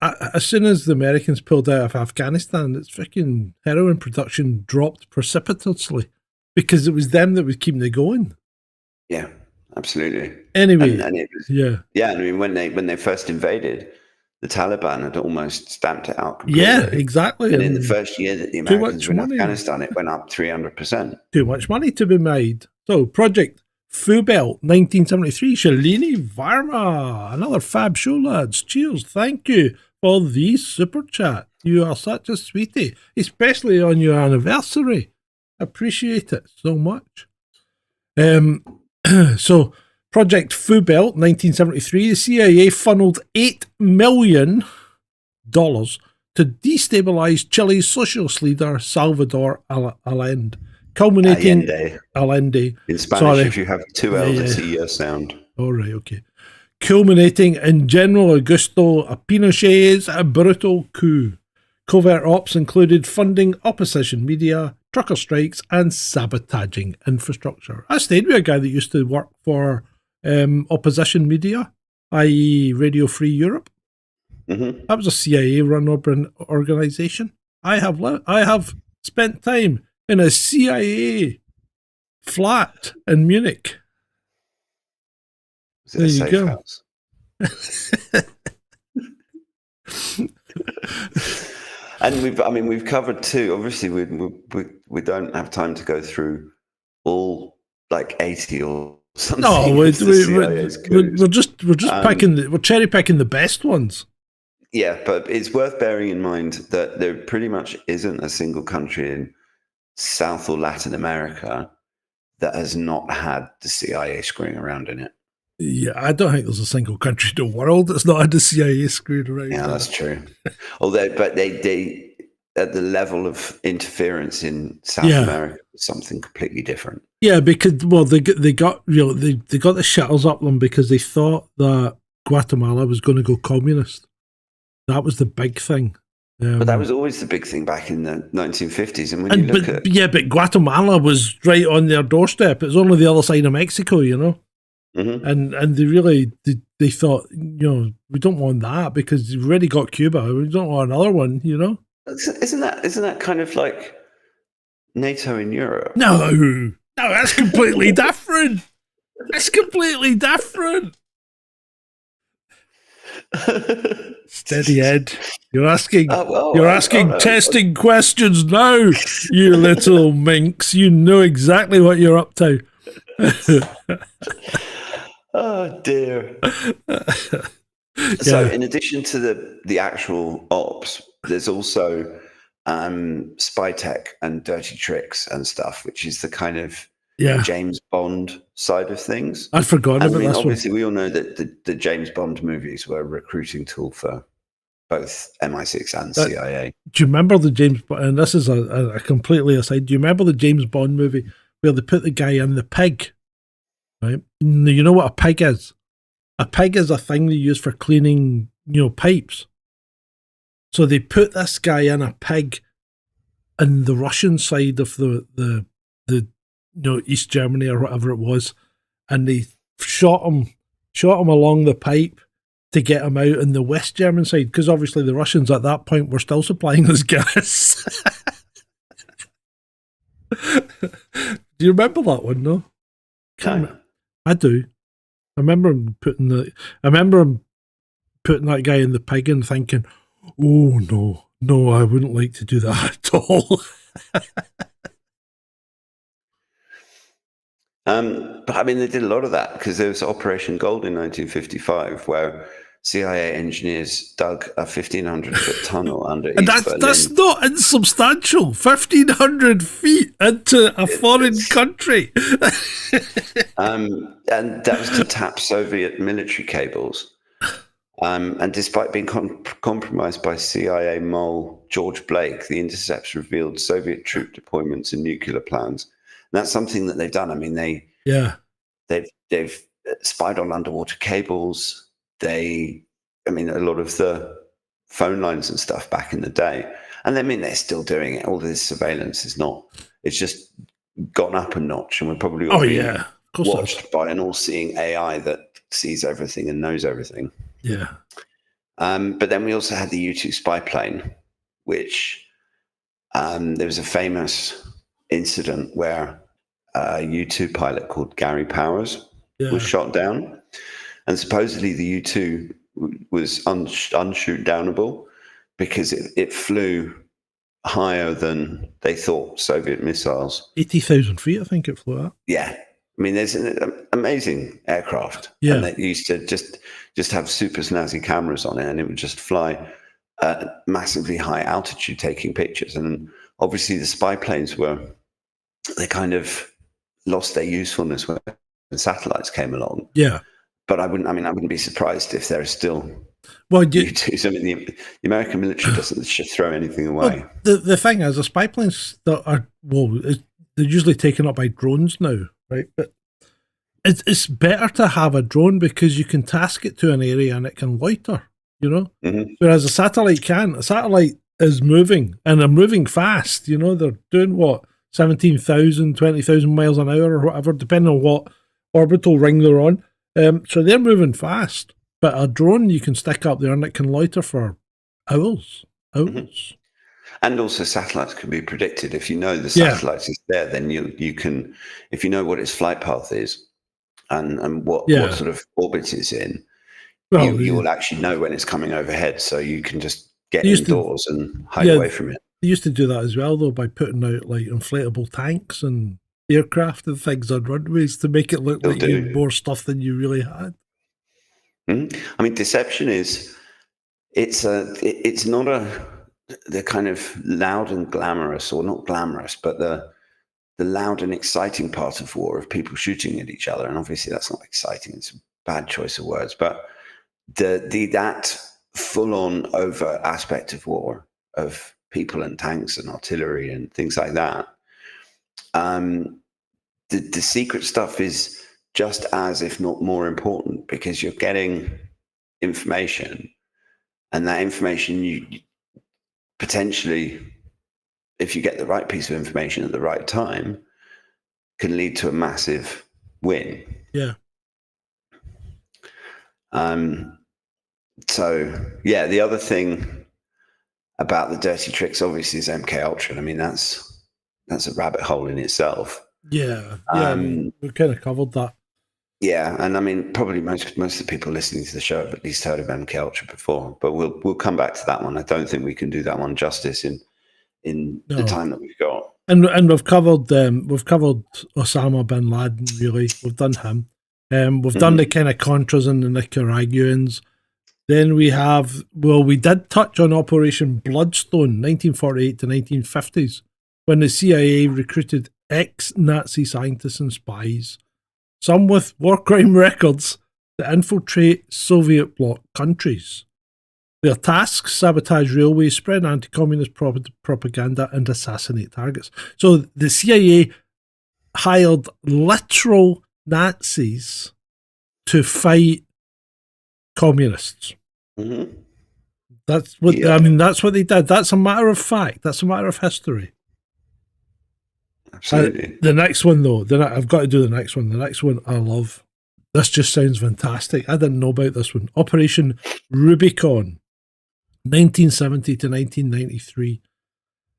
As soon as the Americans pulled out of Afghanistan, it's freaking heroin production dropped precipitously because it was them that was keeping it going. Yeah, absolutely. Anyway, and it was, yeah. I mean, when they first invaded, the Taliban had almost stamped it out completely. Yeah, exactly. And in the first year that the Americans were in Afghanistan, it went up 300%. Too much money to be made. So, Project Fubelt, 1973, Shalini Varma. Another fab show, lads. Cheers. Thank you for the super chat. You are such a sweetie, especially on your anniversary. Appreciate it so much. So, Project Fubelt, 1973, the CIA funneled $8 million to destabilize Chile's socialist leader, Salvador Allende. Culminating Allende. In Spanish, if you have two L's, it's a sound. All right, okay. Culminating in General Augusto Pinochet's brutal coup. Covert ops included funding opposition media, trucker strikes, and sabotaging infrastructure. I stayed with a guy that used to work for opposition media, i.e. Radio Free Europe. Mm-hmm. That was a CIA-run organization. I have spent time in a CIA flat in Munich. Is it a safe house? And we've covered too. Obviously, we don't have time to go through all 80 or something. No, we're just we're cherry picking the best ones. Yeah, but it's worth bearing in mind that there pretty much isn't a single country in South or Latin America that has not had the CIA screwing around in it. Yeah, I don't think there's a single country in the world that's not had the CIA screwed around. Yeah, that's true. But they at the level of interference in South America is something completely different. Yeah, because they got they got the shuttles up them because they thought that Guatemala was going to go communist. That was the big thing. But that was always the big thing back in the 1950s. And when you look at... but Guatemala was right on their doorstep. It was only the other side of Mexico, Mm-hmm. And they really, they thought, we don't want that because we've already got Cuba. We don't want another one, Isn't that kind of like NATO in Europe? No, that's completely different. That's completely different. Steady, Ed. You're asking testing questions now, you little minx. You know exactly what you're up to. Oh dear. So in addition to the actual ops, there's also spy tech and dirty tricks and stuff, which is the kind of James Bond side of things. I'd forgotten about this. Obviously, we all know that the James Bond movies were a recruiting tool for both MI6 and CIA. Do you remember the James Bond? And this is a completely aside. Do you remember the James Bond movie where they put the guy in the pig? Right? You know what a pig is? A pig is a thing they use for cleaning, pipes. So they put this guy in a pig in the Russian side of the East Germany or whatever it was, and they shot him along the pipe to get him out in the West German side, because obviously the Russians at that point were still supplying this gas. Do you remember that one? No, I do. I remember him putting that guy in the pig and thinking, "Oh no, I wouldn't like to do that at all." But they did a lot of that because there was Operation Gold in 1955 where CIA engineers dug a 1,500-foot tunnel under East Berlin. That's not insubstantial. 1,500 feet into a foreign country. And that was to tap Soviet military cables. And despite being compromised by CIA mole George Blake, the intercepts revealed Soviet troop deployments and nuclear plans. And that's something that they've done. They've spied on underwater cables. A lot of the phone lines and stuff back in the day. And I mean, they're still doing it. All this surveillance is not, it's just gone up a notch, and we're probably all being of course watched by an all-seeing AI that sees everything and knows everything. Yeah. But then we also had the U-2 spy plane, which there was a famous incident where a U-2 pilot called Gary Powers was shot down, and supposedly the U-2 was unshoot downable because it flew higher than they thought Soviet missiles. 80,000 feet, I think it flew at. Yeah. I mean, there's an amazing aircraft, and they used to just have super snazzy cameras on it, and it would just fly at massively high altitude, taking pictures. And obviously, the spy planes they kind of lost their usefulness when the satellites came along. Yeah, but I wouldn't be surprised if there are still. Well, U-2s. I mean, the American military doesn't throw anything away. Well, the thing is, the spy planes that are they're usually taken up by drones now, right? But it's better to have a drone because you can task it to an area and it can loiter, you know? Mm-hmm. Whereas a satellite can't. A satellite is moving, and they're moving fast, you know? They're doing what? 17,000, 20,000 miles an hour or whatever, depending on what orbital ring they're on. So they're moving fast. But a drone you can stick up there and it can loiter for hours. Mm-hmm. And also satellites can be predicted. If you know the satellite is there, then you can, if you know what its flight path is and what sort of orbit it's in, you will actually know when it's coming overhead. So you can just get indoors and hide away from it. They used to do that as well, though, by putting out like inflatable tanks and aircraft and things on runways to make it look like you had more stuff than you really had. Mm-hmm. I mean, deception it's not the kind of loud and glamorous, or not glamorous, but the loud and exciting part of war, of people shooting at each other. And obviously that's not exciting. It's a bad choice of words, but that full on overt aspect of war, of people and tanks and artillery and things like that. The secret stuff is just as, if not more important, because you're getting information, and that information you potentially, if you get the right piece of information at the right time, can lead to a massive win. Yeah. So yeah, the other thing about the dirty tricks obviously is MK Ultra. I mean, that's a rabbit hole in itself. Yeah. We've kind of covered that. Yeah, and I mean, probably most of the people listening to the show have at least heard of MK Ultra before, but we'll come back to that one. I don't think we can do that one justice in the time that we've got. And we've covered Osama bin Laden. Really, we've done him. We've done the kind of Contras and the Nicaraguans. Then we did touch on Operation Bloodstone, 1948 to 1950s, when the CIA recruited ex-Nazi scientists and spies, some with war crime records, to infiltrate Soviet bloc countries. Their tasks: sabotage railways, spread anti-communist propaganda, and assassinate targets. So the CIA hired literal Nazis to fight communists. Mm-hmm. That's what that's what they did. That's a matter of fact. That's a matter of history. Absolutely. The next one, though, I've got to do the next one. The next one I love. This just sounds fantastic. I didn't know about this one. Operation Rubicon, 1970 to 1993.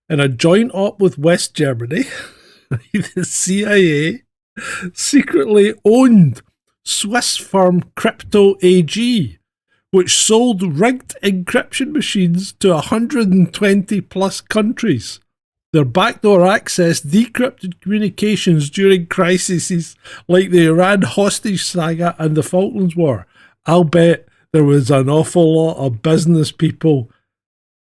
In a joint op with West Germany, the CIA secretly owned Swiss firm Crypto AG, which sold rigged encryption machines to 120 plus countries. Their backdoor access decrypted communications during crises like the Iran hostage saga and the Falklands War. I'll bet there was an awful lot of business people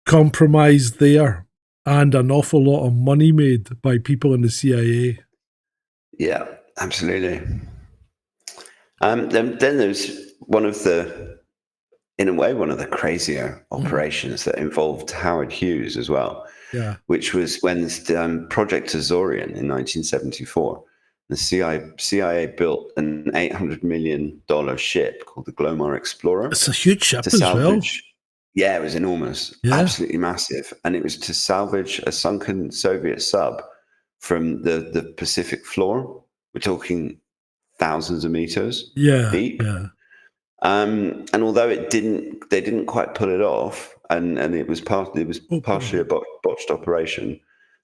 compromised there, and an awful lot of money made by people in the CIA. Yeah, absolutely. Then there's one of the crazier operations that involved Howard Hughes as well. Yeah, which was when Project Azorian in 1974, the CIA built an $800 million ship called the Glomar Explorer. It's a huge ship as well. Yeah, it was enormous, Yeah. absolutely massive. And it was to salvage a sunken Soviet sub from the Pacific floor. We're talking thousands of meters Yeah. deep. Yeah. And although they didn't quite pull it off, and it was partially a botched operation.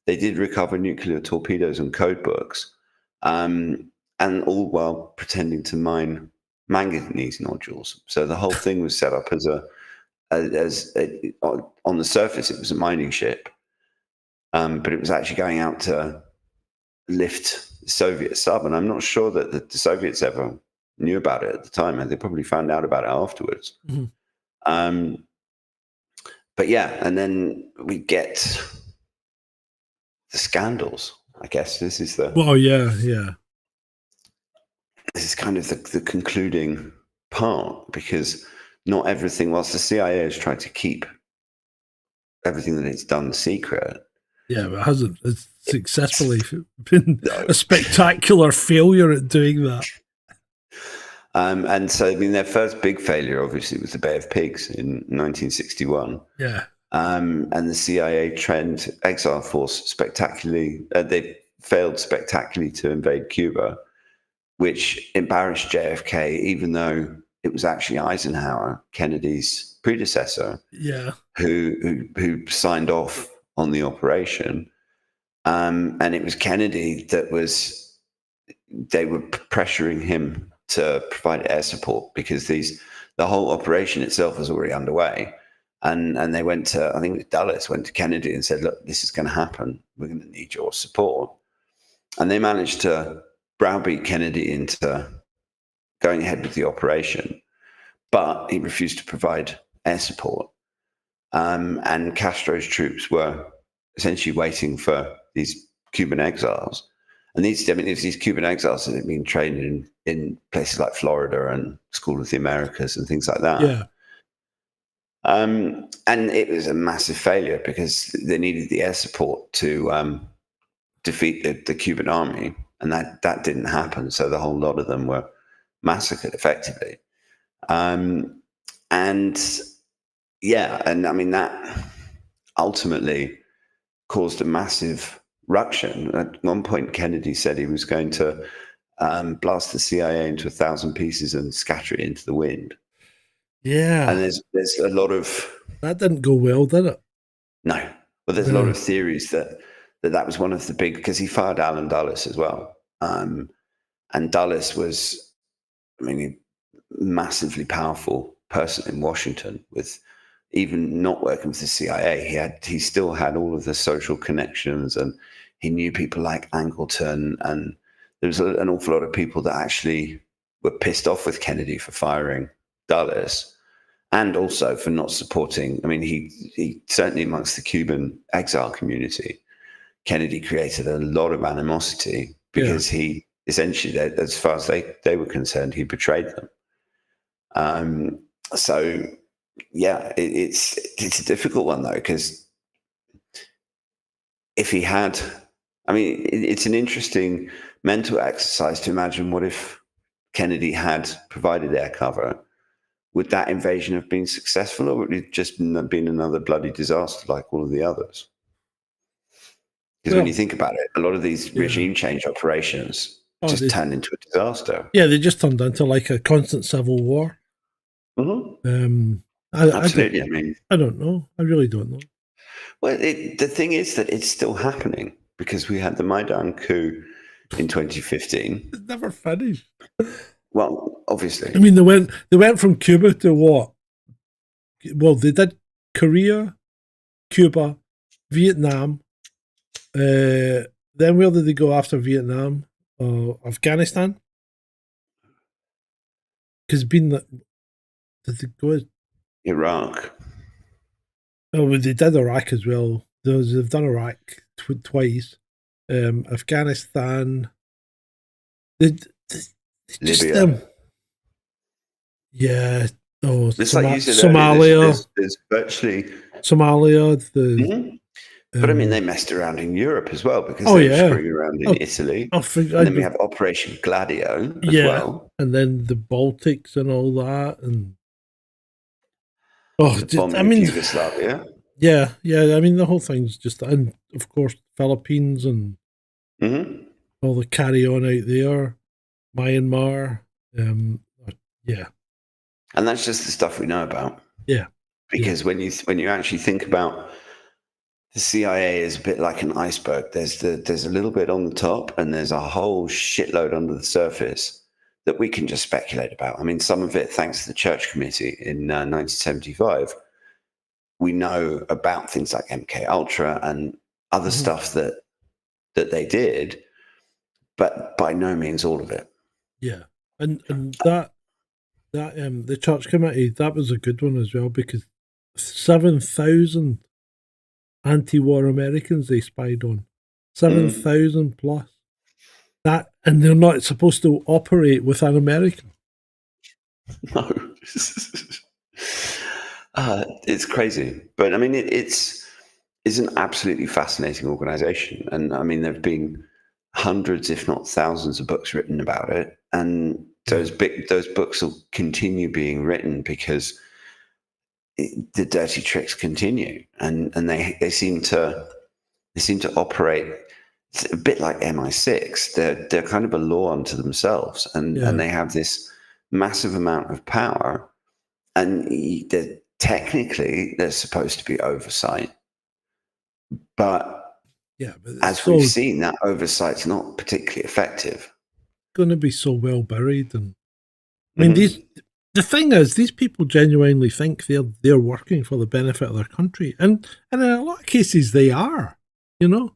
They did recover nuclear torpedoes and code books, and all while pretending to mine manganese nodules. So the whole thing was set up as on the surface it was a mining ship, but it was actually going out to lift the Soviet sub, and I'm not sure that the Soviets ever knew about it at the time, and they probably found out about it afterwards. Mhm. But yeah, and then we get the scandals. I guess this is Well, yeah. this is kind of the concluding part, because not everything, whilst the CIA has tried to keep everything that it's done secret. Yeah, but it hasn't. It's successfully been a spectacular failure at doing that. And so, I mean, their first big failure, obviously, was the Bay of Pigs in 1961. Yeah. And the CIA trained exile force spectacularly. They failed spectacularly to invade Cuba, which embarrassed JFK, even though it was actually Eisenhower, Kennedy's predecessor, Yeah. who signed off on the operation. And it was Kennedy they were pressuring him to provide air support, because the whole operation itself was already underway. And they went to, I think Dulles went to Kennedy and said, look, this is going to happen. We're going to need your support. And they managed to browbeat Kennedy into going ahead with the operation, but he refused to provide air support. And Castro's troops were essentially waiting for these Cuban exiles. And these Cuban exiles that had been trained in places like Florida and School of the Americas and things like that. Yeah. And it was a massive failure, because they needed the air support to defeat the Cuban army, and that didn't happen. So the whole lot of them were massacred effectively. And yeah, and I mean, that ultimately caused a massive ruction. At one point, Kennedy said he was going to blast the CIA into 1,000 pieces and scatter it into the wind. Yeah. And there's a lot of... That didn't go well, did it? No. But there's a lot of theories that was one of the big... Because he fired Alan Dulles as well. And Dulles was, I mean, a massively powerful person in Washington, with even not working with the CIA. He still had all of the social connections, and he knew people like Angleton, and there was an awful lot of people that actually were pissed off with Kennedy for firing Dulles, and also for not supporting. I mean, he certainly, amongst the Cuban exile community, Kennedy created a lot of animosity, because he essentially, as far as they were concerned, he betrayed them. So yeah, it's a difficult one, though, because if he had, I mean, it's an interesting mental exercise to imagine, what if Kennedy had provided air cover? Would that invasion have been successful, or would it just been another bloody disaster like all of the others? Because when you think about it, a lot of these regime change operations just turned into a disaster. Yeah, they just turned into like a constant civil war. Mm-hmm. Absolutely. I don't know. I really don't know. Well, the thing is that it's still happening, because we had the Maidan coup in 2015. It's never finished. Well, obviously. I mean, they went from Cuba to what? Well, they did Korea, Cuba, Vietnam. Then where did they go after Vietnam? Afghanistan? Because did they go? Iraq. Oh, well, they did Iraq as well. They've done Iraq twice. Afghanistan. Libya. Yeah. Oh, Somalia. There's virtually Somalia. But I mean, they messed around in Europe as well, because they were screwing around in Italy. And then we have Operation Gladio as well. And then the Baltics and all that. And Oh, bombing I mean, Yugoslavia. yeah. I mean, the whole thing's just, and of course, Philippines and Hmm. all the carry on out there, Myanmar. Um, yeah, And that's just the stuff we know about. yeah, Because when you actually think about the CIA is a bit like an iceberg. There's a little bit on the top, and there's a whole shitload under the surface that we can just speculate about. I mean, some of it, thanks to the Church Committee in 1975, we know about things like MK Ultra and other stuff that they did, but by no means all of it. yeah. And that the church committee, that was a good one as well, because 7,000 anti-war Americans they spied on, 7,000 plus. That, and they're not supposed to operate with an American. No. It's crazy. But I mean, it's an absolutely fascinating organization. And I mean, there have been hundreds, if not thousands, of books written about it. And those books will continue being written because the dirty tricks continue. And they seem to operate. It's a bit like MI6. They're kind of a law unto themselves, and they have this massive amount of power. And technically, there's supposed to be oversight, but as we've seen, that oversight's not particularly effective. Going to be so well buried, and I mean the thing is, these people genuinely think they're working for the benefit of their country, and in a lot of cases they are. You know.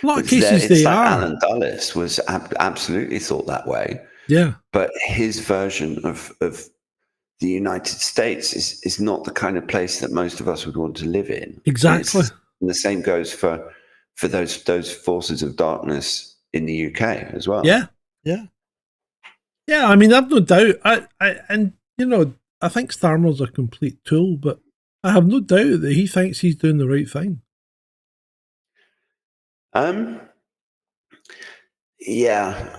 A lot of cases they are. Alan Dulles was absolutely thought that way. Yeah. But his version of the United States is not the kind of place that most of us would want to live in. Exactly. And the same goes for those forces of darkness in the UK as well. Yeah. I mean, I've no doubt. And you know, I think Starmer's a complete tool, but I have no doubt that he thinks he's doing the right thing. Yeah,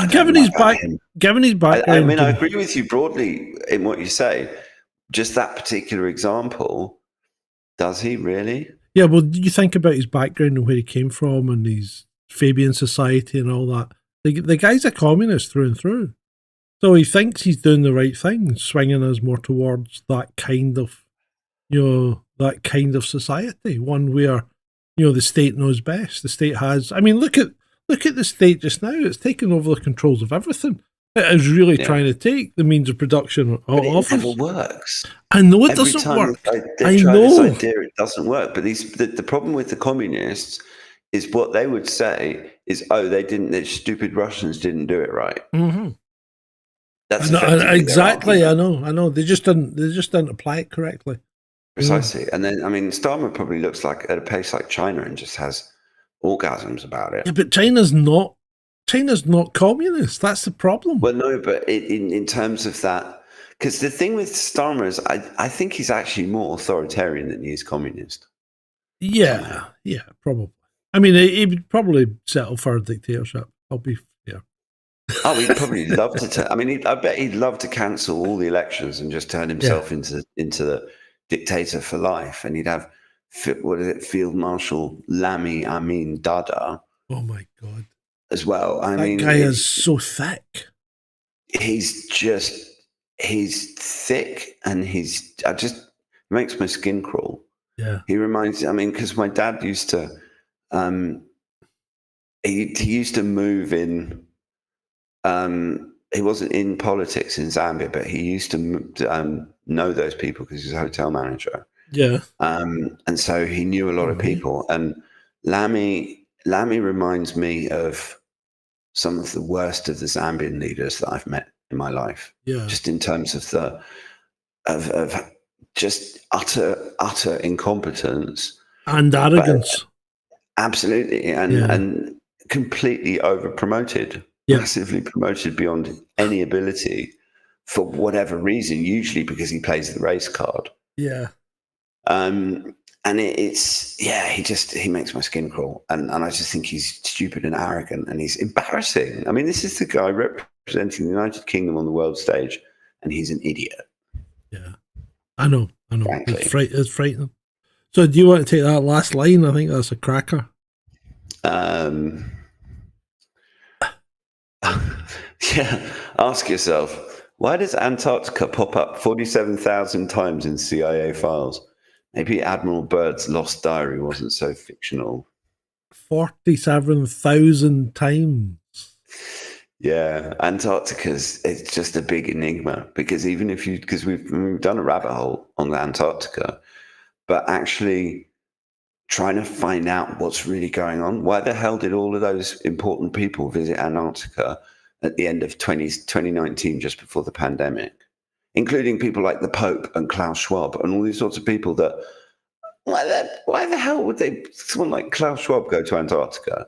given his background. I mean, I agree with you broadly in what you say. Just that particular example, does he really? Yeah, well, you think about his background and where he came from and his Fabian society and all that. The guy's a communist through and through. So he thinks he's doing the right thing, swinging us more towards that kind of, society, one where, the state knows best. The state has, I mean, look at the state just now. It's taken over the controls of everything. It is really trying to take the means of production off us. It never works. I know it doesn't work. I know this idea, it doesn't work. But the problem with the communists is what they would say is, the stupid Russians didn't do it right. Mm-hmm. That's exactly. I know. They just didn't apply it correctly. Precisely. And then, I mean, Starmer probably looks like at a place like China and just has orgasms about it. Yeah, but China's not communist. That's the problem. Well, no, but in terms of that, because the thing with Starmer is, I think he's actually more authoritarian than he is communist. Yeah, probably. I mean, he'd probably settle for a dictatorship. I'll be fair. Oh, he'd probably love to. I bet he'd love to cancel all the elections and just turn himself into the dictator for life, and he'd have Field Marshal Lamy Amin Dada. Oh my God! As well, that guy is so thick. He's thick, and just makes my skin crawl. Yeah, he reminds. I mean, because my dad used to, he used to move in. He wasn't in politics in Zambia, but he used to know those people because he's a hotel manager. Yeah. And so he knew a lot of people. And Lamy reminds me of some of the worst of the Zambian leaders that I've met in my life. Yeah. Just in terms of of just utter incompetence and arrogance. Absolutely. And completely over promoted. Massively promoted beyond any ability for whatever reason, usually because he plays the race card. Yeah. And he makes my skin crawl. And I just think he's stupid and arrogant and he's embarrassing. I mean, this is the guy representing the United Kingdom on the world stage and he's an idiot. Yeah. I know. Frankly. It's frightening. So do you want to take that last line? I think that's a cracker. Yeah, ask yourself, why does Antarctica pop up 47,000 times in CIA files? Maybe Admiral Byrd's lost diary wasn't so fictional. 47,000 times. Yeah, it's just a big enigma, because because we've done a rabbit hole on Antarctica, but actually trying to find out what's really going on. Why the hell did all of those important people visit Antarctica at the end of 2019, just before the pandemic, including people like the Pope and Klaus Schwab and all these sorts of people that, why the hell would someone like Klaus Schwab go to Antarctica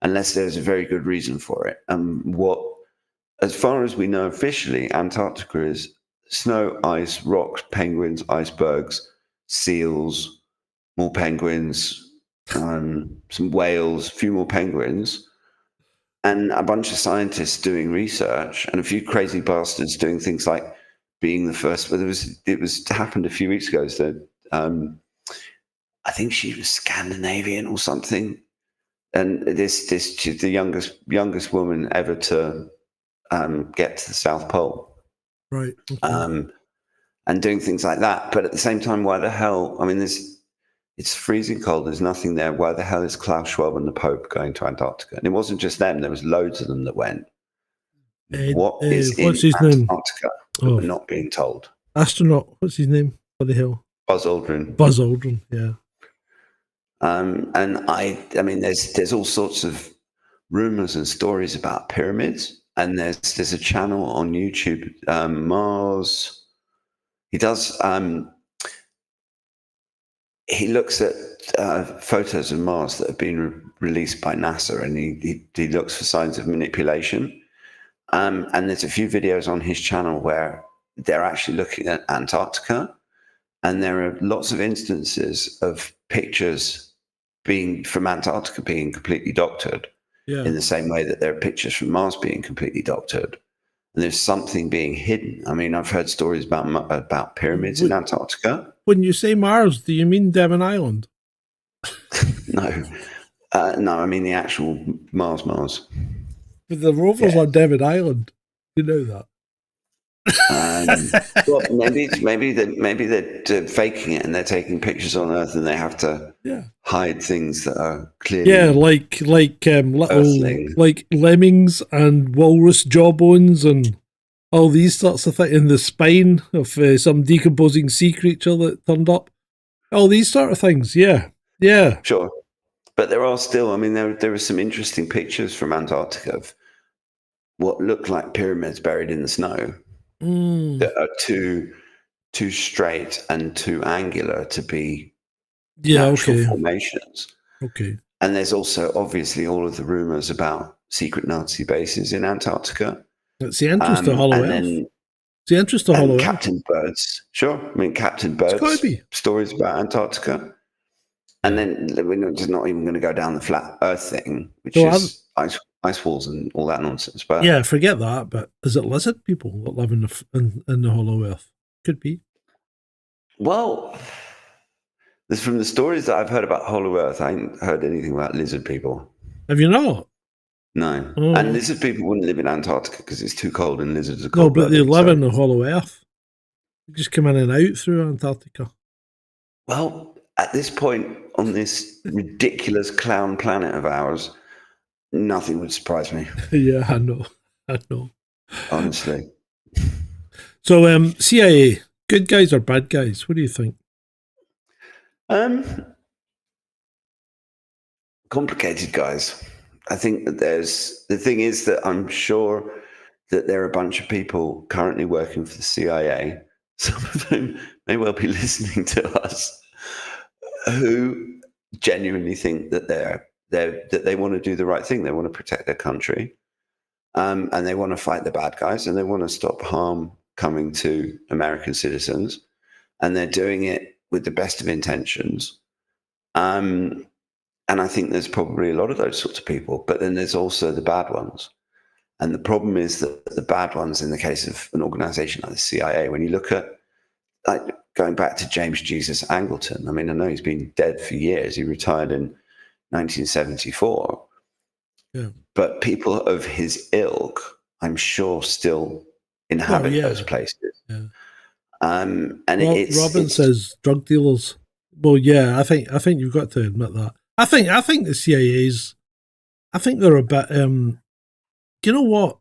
unless there's a very good reason for it? As far as we know officially, Antarctica is snow, ice, rocks, penguins, icebergs, seals, more penguins, some whales, a few more penguins, and a bunch of scientists doing research, and a few crazy bastards doing things like being the first. But it happened a few weeks ago. So I think she was Scandinavian or something, and she's the youngest woman ever to get to the South Pole, right? Okay. And doing things like that. But at the same time, why the hell? I mean, it's freezing cold. There's nothing there. Why the hell is Klaus Schwab and the Pope going to Antarctica? And it wasn't just them. There was loads of them that went. What's his Antarctica name? that we're not being told? Astronaut. What's his name? What the hell? Buzz Aldrin. Buzz Aldrin. Yeah. And I mean, there's all sorts of rumors and stories about pyramids. And there's a channel on YouTube, Mars. He does. He looks at photos of Mars that have been released by NASA, and he looks for signs of manipulation. And there's a few videos on his channel where they're actually looking at Antarctica, and there are lots of instances of pictures from Antarctica being completely doctored, in the same way that there are pictures from Mars being completely doctored. And there's something being hidden. I mean, I've heard stories about pyramids in Antarctica. When you say Mars, do you mean Devon Island? No, I mean the actual Mars. But the rovers on Devon Island. You know that. Well, maybe they're faking it and they're taking pictures on Earth, and they have to hide things that are clearly like lemmings and walrus jawbones and all these sorts of things in the spine of some decomposing sea creature that turned up. All these sort of things, yeah. Sure, but there are still. I mean, there are some interesting pictures from Antarctica of what look like pyramids buried in the snow. That are too straight and too angular to be natural formations. Okay. And there's also obviously all of the rumors about secret Nazi bases in Antarctica. It's the interest of Hollow Earth. It's the interest of Hollow Earth. Captain Bird's, sure. I mean, Captain Bird's stories about Antarctica. And then we're just not even going to go down the flat Earth thing, which is ice walls and all that nonsense. But yeah, forget that. But is it lizard people that live in the Hollow Earth? Could be. Well, from the stories that I've heard about Hollow Earth, I ain't heard anything about lizard people. Have you not? No. Oh. And lizard people wouldn't live in Antarctica because it's too cold and lizards are cold. No, but they live in the Hollow Earth. They just come in and out through Antarctica. Well, at this point on this ridiculous clown planet of ours, nothing would surprise me. Yeah, I know. Honestly. So, CIA, good guys or bad guys? What do you think? Complicated guys. I think that the thing is that I'm sure that there are a bunch of people currently working for the CIA, some of whom may well be listening to us, who genuinely think that they want to do the right thing. They want to protect their country, and they want to fight the bad guys, and they want to stop harm coming to American citizens, and they're doing it with the best of intentions. And I think there's probably a lot of those sorts of people, but then there's also the bad ones. And the problem is that the bad ones, in the case of an organization like the CIA, when you look at, going back to James Jesus Angleton. I mean, I know he's been dead for years. He retired in 1974. Yeah. But people of his ilk, I'm sure, still inhabit those places. Yeah. And Robin says drug dealers. Well, yeah, I think you've got to admit that. I think the CIA's. I think they're a bit. You know what?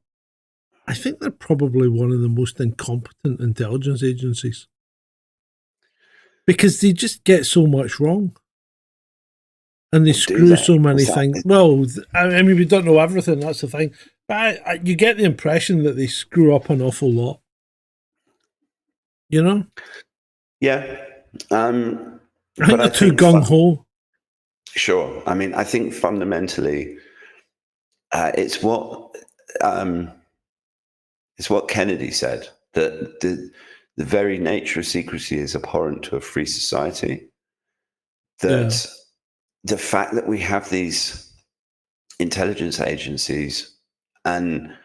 I think they're probably one of the most incompetent intelligence agencies because they just get so much wrong. And they screw so many things. Well, I mean, we don't know everything. That's the thing. But you get the impression that they screw up an awful lot. You know? Yeah. I think they're too gung-ho. Sure. I mean, I think fundamentally, it's what Kennedy said, that the very nature of secrecy is abhorrent to a free society. That the fact that we have these intelligence agencies, and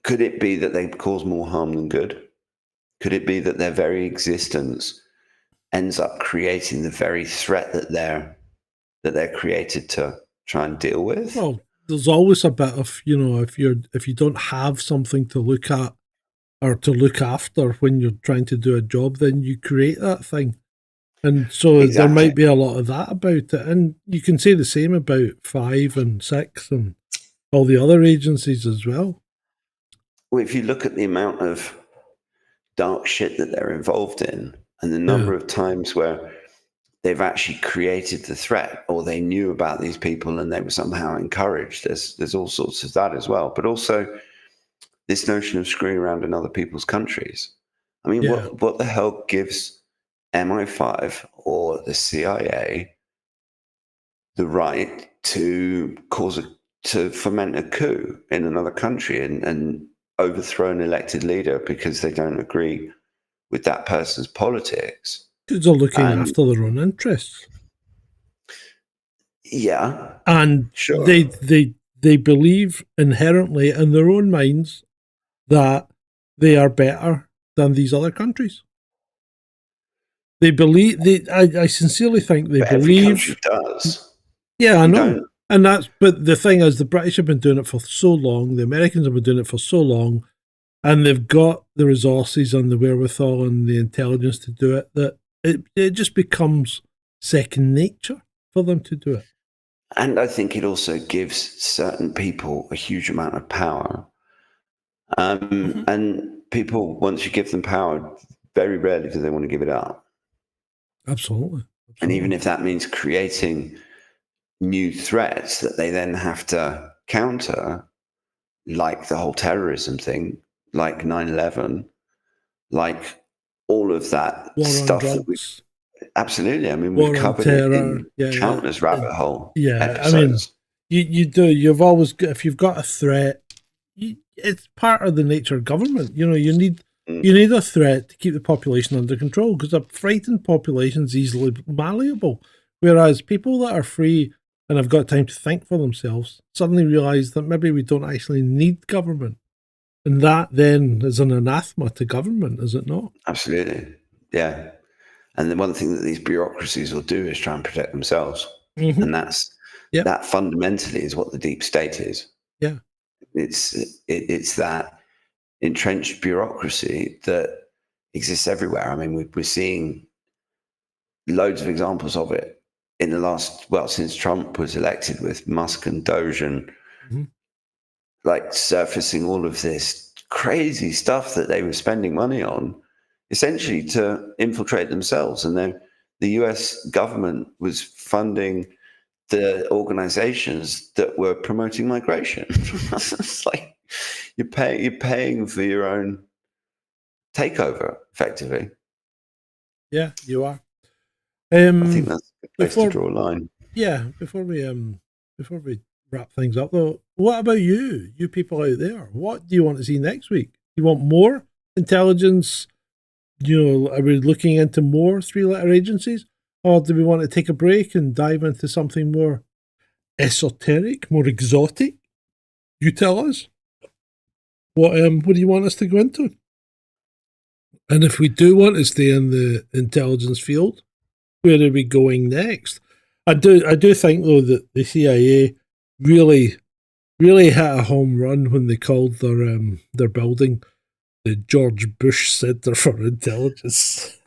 could it be that they cause more harm than good? Could it be that their very existence ends up creating the very threat that they're created to try and deal with? Well, there's always a bit of, if you don't have something to look at or to look after when you're trying to do a job, then you create that thing. And so there might be a lot of that about it. And you can say the same about 5 and 6 and all the other agencies as well. Well, if you look at the amount of dark shit that they're involved in and the number of times where they've actually created the threat, or they knew about these people and they were somehow encouraged, there's all sorts of that as well. But also this notion of screwing around in other people's countries. I mean, what the hell gives MI5 or the CIA the right to foment a coup in another country and overthrow an elected leader because they don't agree with that person's politics? Because they're looking after their own interests. Yeah. And sure. They believe inherently in their own minds that they are better than these other countries. They believe I sincerely think they believe. Every country does. Yeah, I know. And but the thing is, the British have been doing it for so long, the Americans have been doing it for so long, and they've got the resources and the wherewithal and the intelligence to do it, that it just becomes second nature for them to do it. And I think it also gives certain people a huge amount of power. And people, once you give them power, very rarely do they want to give it up. Absolutely. And even if that means creating new threats that they then have to counter, like the whole terrorism thing, like 9/11, like all of that stuff that we absolutely. I mean, we've covered it in countless rabbit hole episodes. I mean, you do. You've always got, if you've got a threat, it's part of the nature of government. You need a threat to keep the population under control, because a frightened population is easily malleable. Whereas people that are free and have got time to think for themselves suddenly realise that maybe we don't actually need government. And that then is an anathema to government, is it not? Absolutely. Yeah. And the one thing that these bureaucracies will do is try and protect themselves. And that fundamentally is what the deep state is. Yeah. It's that entrenched bureaucracy that exists everywhere. I mean, we're seeing loads of examples of it in the last, since Trump was elected, with Musk and Doge and like surfacing all of this crazy stuff that they were spending money on, essentially to infiltrate themselves. And then the US government was funding the organizations that were promoting migration. It's like you're paying for your own takeover, effectively. Yeah, you are. I think that's a good place to draw a line. Yeah, before we wrap things up, though, what about you people out there? What do you want to see next week? You want more intelligence? Are we looking into more 3-letter agencies? Or do we want to take a break and dive into something more esoteric, more exotic? You tell us. What do you want us to go into? And if we do want to stay in the intelligence field, where are we going next? I do think though that the CIA really hit a home run when they called their building the George Bush Center for Intelligence.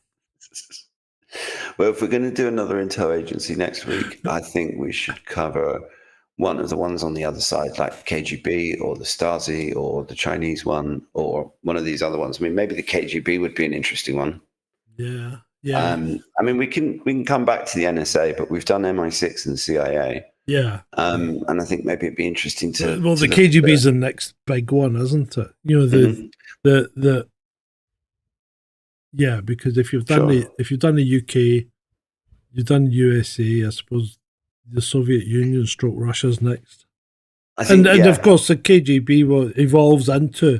Well, if we're going to do another intel agency next week, I think we should cover one of the ones on the other side, like KGB or the Stasi or the Chinese one or one of these other ones. I mean, maybe the KGB would be an interesting one. Yeah. I mean, we can come back to the NSA, but we've done MI6 and CIA. Yeah. And I think maybe it'd be interesting to. Well, the KGB is the next big one, isn't it? You know, the yeah, because if you've done the UK, you've done USA, I suppose the Soviet Union / Russia's next. And of course the KGB evolves into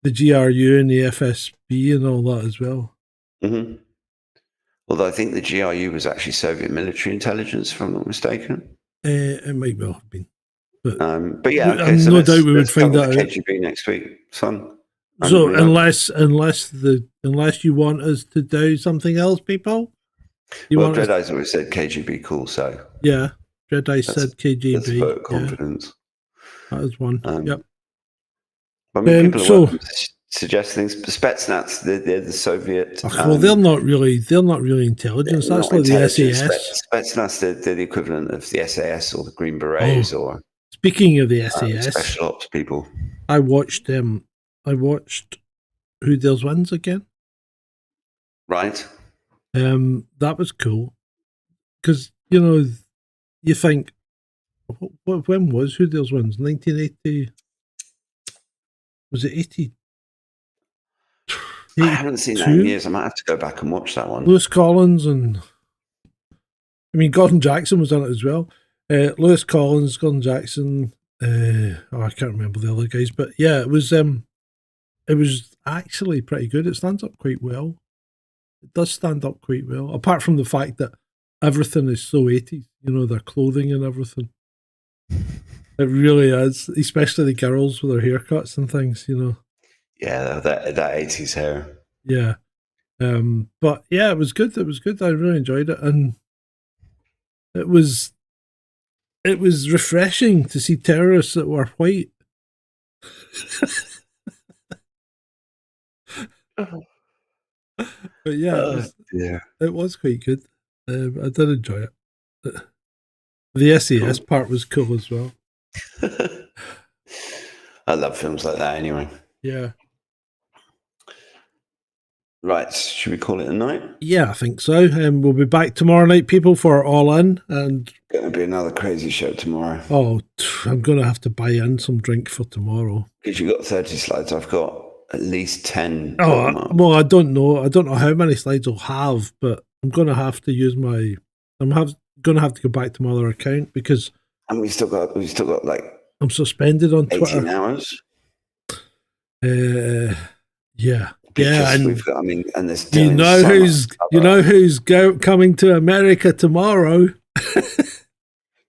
the GRU and the FSB and all that as well. Mm-hmm. Although I think the GRU was actually Soviet military intelligence, if I'm not mistaken. It might well have been. But yeah, okay, so no doubt we would find that out. KGB next week, son. So unless you want us to do something else, people. Dread-Eyes always said KGB cool, so yeah, Dread-Eyes said KGB. That's a vote of confidence. Yeah. That is one. Yep. I mean, people suggest things. Spetsnaz, they're the Soviet. Well, they're not really intelligence. That's like the SAS. Spetsnaz, they're the equivalent of the SAS or the Green Berets. Or speaking of the SAS, special ops people. I watched Who Deals Wins again. Right. That was cool because you think when was Who Deals Wins? 1980. Was it 80? I haven't seen that in years. I might have to go back and watch that one. Lewis Collins and Gordon Jackson was on it as well. Lewis Collins, Gordon Jackson. I can't remember the other guys, but yeah, it was actually pretty good. It stands up quite well. It does stand up quite well, apart from the fact that everything is so 80s. Their clothing and everything. It really is, especially the girls with their haircuts and things. Yeah, that 80s hair. Yeah. But yeah, it was good. It was good. I really enjoyed it. And it was refreshing to see terrorists that were white. But yeah, it was quite good. I did enjoy it. The SAS part was cool as well. I love films like that anyway. Yeah. Right, should we call it a night? Yeah, I think so. We'll be back tomorrow night, people, for All In. And going to be another crazy show tomorrow. Oh, I'm going to have to buy in some drink for tomorrow. Because you've got 30 slides. I've got at least 10. Oh, well, I don't know. I don't know how many slides I'll have, but I'm going to have to use my... going to have to go back to my other account because... And we've still got like... I'm suspended on 18 Twitter. 18 hours? Yeah. Because yeah, and we've got, and there's who's coming to America tomorrow?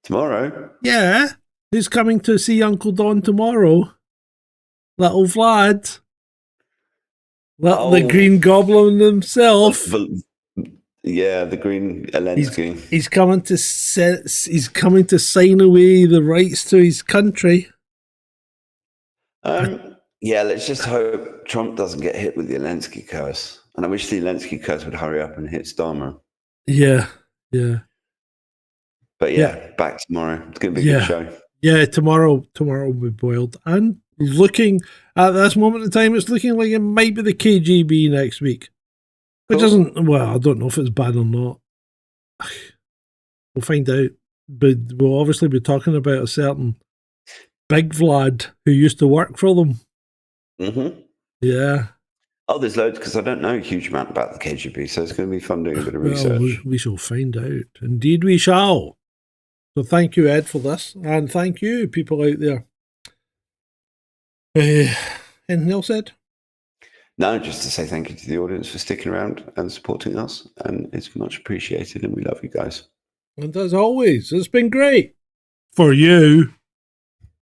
Tomorrow? Yeah, who's coming to see Uncle Don tomorrow? Little Vlad, the Green Goblin himself. Yeah, the Green Elensky. He's coming to sign away the rights to his country. Yeah, let's just hope Trump doesn't get hit with the Zelensky curse. And I wish the Zelensky curse would hurry up and hit Starmer. Yeah. But yeah, back tomorrow. It's going to be a good show. Yeah, tomorrow will be boiled. And looking at this moment in time, it's looking like it might be the KGB next week. Which isn't, well, I don't know if it's bad or not. We'll find out. But we'll obviously be talking about a certain Big Vlad who used to work for them. Mm-hmm. Yeah. Oh, there's loads because I don't know a huge amount about the KGB, so it's going to be fun doing a bit of research. We shall find out. Indeed, we shall. So thank you, Ed, for this, and thank you, people out there. Anything else, Ed? No, just to say thank you to the audience for sticking around and supporting us, and it's much appreciated, and we love you guys. And as always, it's been great for you.